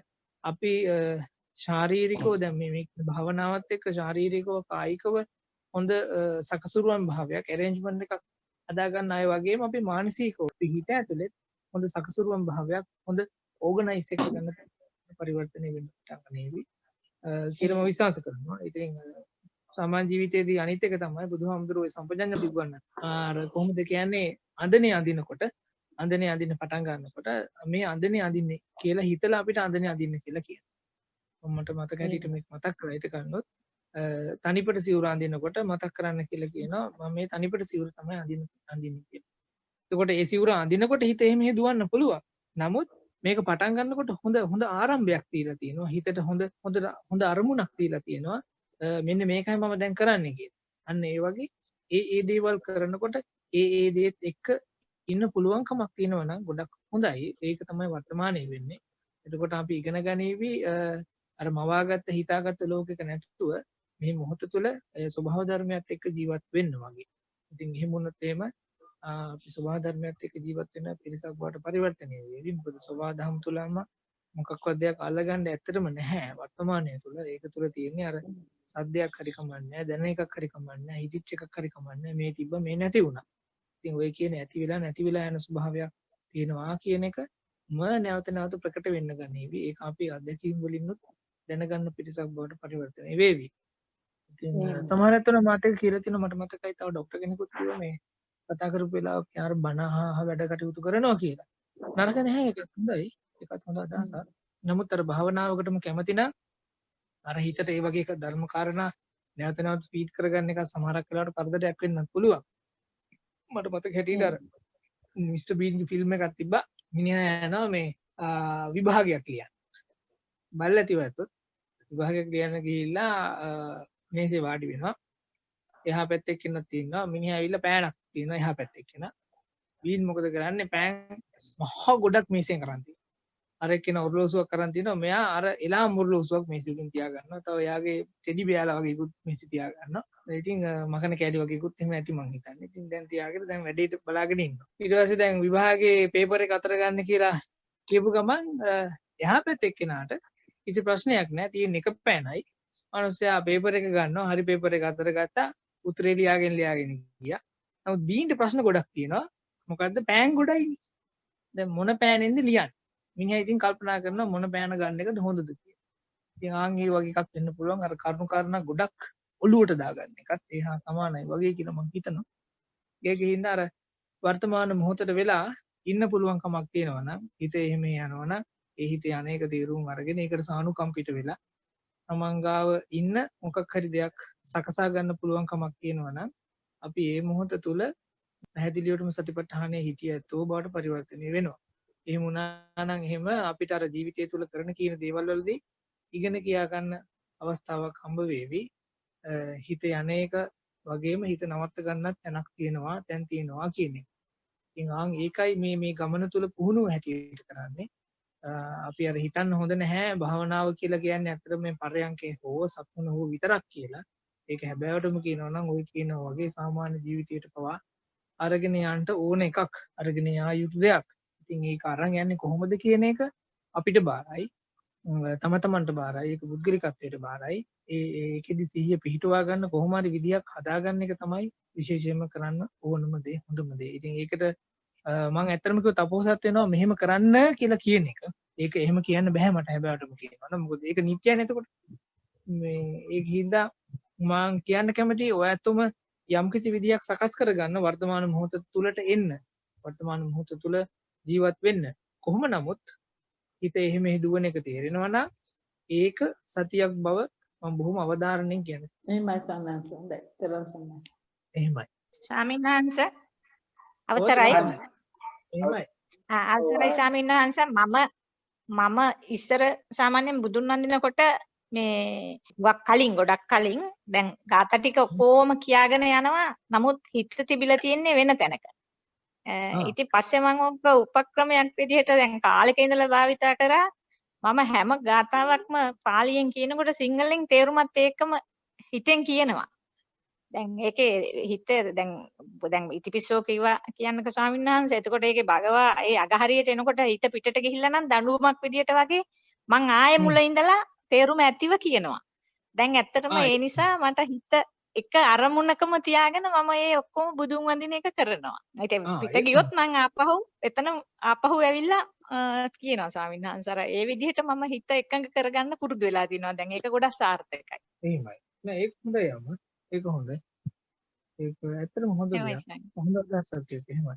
අපි ශාරීරිකව දැන් මේ භාවනාවත් එක්ක ශාරීරිකව කායිකව හොඳ සකසුරුවන් භාවයක් ඇරේන්ජ්මන්ට් එකක් හදා ගන්න අය වගේම අපි මානසිකව හිත ඇතුලේ හොඳ සකසුරුවන් භාවයක් හොඳ ඕගනයිස් එක ගන්න පරිවර්තනය වෙන්න පටන් ගන්නේවි කියලා මම විශ්වාස කරනවා. ඉතින් සාමාන්‍ය ජීවිතයේදී අනිත් එක තමයි බුදුහාමුදුරුවෝ සම්පජඤ්ඤ තිබුණා. අර කොහොමද කියන්නේ අඳනේ අඳිනකොට අඳනේ අඳින්න පටන් ගන්නකොට මේ අඳනේ අඳින්නේ කියලා හිතලා අපිට අඳනේ අඳින්න කියලා කියනවා. මට මතක හැටියට මේක මතක් කරලා ඒක කරනොත් තනිපට සිවුර අඳිනකොට මතක් කරන්න කියලා කියනවා මම මේ තනිපට සිවුර තමයි අඳින්නේ කියලා. එතකොට ඒ සිවුර අඳිනකොට හිත එහෙම දුවන්න පුළුවන්. නමුත් මේක පටන් ගන්නකොට හොඳ ආරම්භයක් දීලා තියෙනවා. හිතට හොඳ අරමුණක් දීලා තියෙනවා. මෙන්න මේකයි මම දැන් කරන්නේ කියලා. අන්න ඒ වගේ ඒ දේවල් කරනකොට ඒ දේත් එක්ක ඉන්න පුළුවන්කමක් තියෙනවා නම් ගොඩක් හොඳයි. ඒක තමයි වර්තමානයේ වෙන්නේ. එතකොට අපි ඉගෙන ගනීවි අර මවාගත්ත හිතාගත්ත ලෝකෙක නැතුව මේ මොහොත තුළ ස්වභාව ධර්මයත් එක්ක ජීවත් වෙන්න වගේ. ඉතින් එහෙම වුණොත් එහෙම අපි ස්වභාව ධර්මයත් එක්ක ජීවත් වෙන පිරිසක් බවට පරිවර්තනය වෙවි. මොකද ස්වභාව ධර්ම තුලම මොකක්වත් දෙයක් අල්ලගන්න ඇත්තටම නැහැ වර්තමානයේ තුල. ඒක තුල තියෙන්නේ අර සද්දයක් හරි කමන්නේ, දැන එකක් හරි කමන්නේ, හිතිච්ච එකක් හරි කමන්නේ. මේ තිබ්බ මේ නැති වුණා. ඉතින් ඔය කියන ඇති වෙලා නැති වෙලා යන ස්වභාවයක් තියෙනවා කියන එක නැවත නැවත ප්‍රකට වෙන්න ගනීවි. ඒක අපි අත්දැකීම් වලින්නුත් දැනගන්න පිරිසක් බවට පරිවර්තනය වෙවි. ඉතින් සමහරවිට මට කියලා තියෙන මට මතකයි තව ડોක්ටර් කෙනෙකුත් කිව්වා මේ කතා කරපු වෙලාවක යාර බණ අහ වැඩ කටයුතු කරනවා කියලා. නරක නැහැ ඒක හොඳයි. ඒකත් හොඳ අදහසක්. නමුත් අර භාවනාවකටම කැමති නම් අර හිතට ඒ වගේ එක ධර්ම කාරණා නැවත නැවත ෆීඩ් කරගන්න එක සමහරක් වෙලාවට කරදරයක් වෙන්නත් පුළුවන්. මට මතක හැටියට අර මිස්ටර් බීන්ගේ ෆිල්ම් එකක් තිබ්බා. මිනිහා යනවා මේ විභාගයක් ලියන්න. බලලා ඇතිව ඇත්තොත් විභාගයක් ලියන්න ගිහිල්ලා මේසේ වාඩි වෙනවා. එහා පැත්තේ කෙනෙක් තියෙනවා. මිනිහා ඇවිල්ලා පෑනක් තියෙනවා එහා පැත්තේ කෙනා. බීන් මොකද කරන්නේ? පෑන් මහ ගොඩක් මේසෙන් කරන් තියෙනවා. අර එක්කෙනා ඔරලෝසුවක් කරන් තිනවා. මෙයා අර එලාම් ඔරලෝසුවක් මේසෙකින් තියා ගන්නවා. තව එයාගේ ටෙඩි බෑලා වගේ ඉක්ුත් මේසෙ තියා ගන්නවා. ඉතින් මකන කෑලි වගේ ඉක්ුත් එහෙම ඇති මං හිතන්නේ. ඉතින් දැන් තියාගෙන දැන් වැඩේට බලාගෙන ඉන්නවා. ඊට පස්සේ දැන් විභාගේ පේපර් එක අතර ගන්න කියලා කියපු ගමන් එහා පැත්තේ එක්කෙනාට කිසි ප්‍රශ්නයක් නැහැ. තියෙන එක පෑනයි. මනුස්සයා පේපර් එක ගන්නවා. හරි පේපර් එක අතර ගත්තා. උත්තරේ ලියාගෙන ගියා. නමුත් බීන්ට ප්‍රශ්න ගොඩක් තියෙනවා. මොකද්ද පෑන් ගොඩයිනේ. දැන් මොන පෑනෙන්ද ලියන්නේ? මිනිහා ඉතින් කල්පනා කරනවා මොන පෑන ගන්න එකද හොඳද කියලා. ඉතින් ආන් ඒ වගේ එකක් වෙන්න පුළුවන්. අර කරුණු කාරණා ගොඩක් ඔළුවට දාගන්න එකත් ඒහා සමානයි වගේ කියලා මම හිතනවා. ඒකින්ද අර වර්තමාන මොහොතට වෙලා ඉන්න පුළුවන් කමක් තියෙනවා නම් හිතේ එහෙම යනවා නම් ඒ හිතේ අනේක තීරුම් අරගෙන ඒකට සානුකම්පිත වෙලා තමන්ගාව ඉන්න මොකක් හරි දෙයක් සකසා ගන්න පුළුවන් කමක් තියෙනවා නම් අපි මේ මොහොත තුල පැහැදිලිවටම සතිපට්ඨානයේ හිතියතෝ බවට පරිවර්තනය වෙනවා. එහෙම වුණා නම් එහෙම අපිට අර ජීවිතය තුල කරන කියන දේවල් වලදී ඉගෙන කියා ගන්න අවස්ථාවක් හම්බ වේවි. හිතේ අනේක වගේම හිත නවත්ත ගන්නත් තැන් තියෙනවා කියන එක. ඉතින් ආන් ඒකයි මේ ගමන තුල පුහුණුව හැටියට කරන්නේ. අපි අර හිතන්න හොඳ නැහැ භාවනාව කියලා කියන්නේ අතට මේ පරයන්කේ හෝ සක්මන හෝ විතරක් කියලා. ඒක හැබෑවටම කියනවා නම් ওই කියනවා වගේ සාමාන්‍ය ජීවිතයට පවා අරගෙන යන්න ඕන එකක්. අරගෙන යා යුතු දෙයක්. ඉතින් ඒක අරන් යන්නේ කොහොමද කියන එක අපිට බාරයි. තම තමන්ට බාරයි. ඒක පුද්ගලිකත්වයට බාරයි. ඒකෙදි සිහිය පිහිටුවා ගන්න කොහොම හරි විදියක් හදාගන්න එක තමයි විශේෂයෙන්ම කරන්න ඕනම දේ හොඳම දේ. ඉතින් ඒකට මම ඇත්තටම කිව්ව තපෝසත් වෙනවා මෙහෙම කරන්න කියලා කියන එක. ඒක එහෙම කියන්න බෑ මට හැබෑවටම කියනවා. මොකද ඒක නිත්‍යයි නේද? මේ ඒකින්ද මම කියන්න කැමතියි ඔයත්තුම යම්කිසි විදියක් සකස් කරගන්න වර්තමාන මොහොත තුලට එන්න. වර්තමාන මොහොත තුල ජීවත් වෙන්න. කොහොම නමුත් හිත එහෙම හිදුවන එක තේරෙනවා නම් ඒක සතියක් බව මම බොහොම අවධාරණයෙන් කියන්නේ. එහෙමයි සන්නංශ. හොඳයි. තෙරුවන් එහෙමයි. ස්වාමීන් වහන්සේ අවසරයි. එහෙමයි. අවසරයි ස්වාමීන් වහන්සේ මම ඉස්සර සාමාන්‍යයෙන් බුදුන් වඳිනකොට මේ ගොඩක් කලින් දැන් ગાථා ටික කොහොම කියාගෙන යනවා. නමුත් හිත තිබිලා තියෙන්නේ වෙන තැනක. ඉතින් පස්සේ මම ඔබ උපක්‍රමයක් විදිහට දැන් කාලෙක ඉඳලා භාවිතා කරා. මම හැම ගාතාවක්ම පාලියෙන් කියනකොට සිංහලෙන් තේරුමත් එක්කම හිතෙන් කියනවා. දැන් ඒකේ හිත දැන් ඉතිපිසෝ කිව්වා කියන්නක ස්වාමීන් වහන්සේ. එතකොට ඒකේ භගවා ඒ අගහරියට එනකොට හිත පිටට ගිහිල්ලා නම් දඬුවමක් විදිහට වගේ මං ආයේ මුල ඉඳලා තේරුම ඇතිව කියනවා. දැන් ඇත්තටම ඒ නිසා මට හිත එක අරමුණකම තියාගෙන මම ඒ ඔක්කොම බුදුන් වඳින එක කරනවා. ඉතින් පිට ගියොත් මං ආපහු ඇවිල්ලා කියනවා ස්වාමීන් වහන්සේ අර ඒ විදිහට මම හිත එකඟ කරගන්න පුරුදු වෙලා තිනවා. දැන් ඒක ගොඩක් සාර්ථකයි. එහෙමයි. නෑ ඒක හොඳයි අම්ම. ඒක හොඳයි. ඒක ඇත්තටම හොඳ දෙයක්. හොඳ දැක්සක් ඒක එහෙමයි.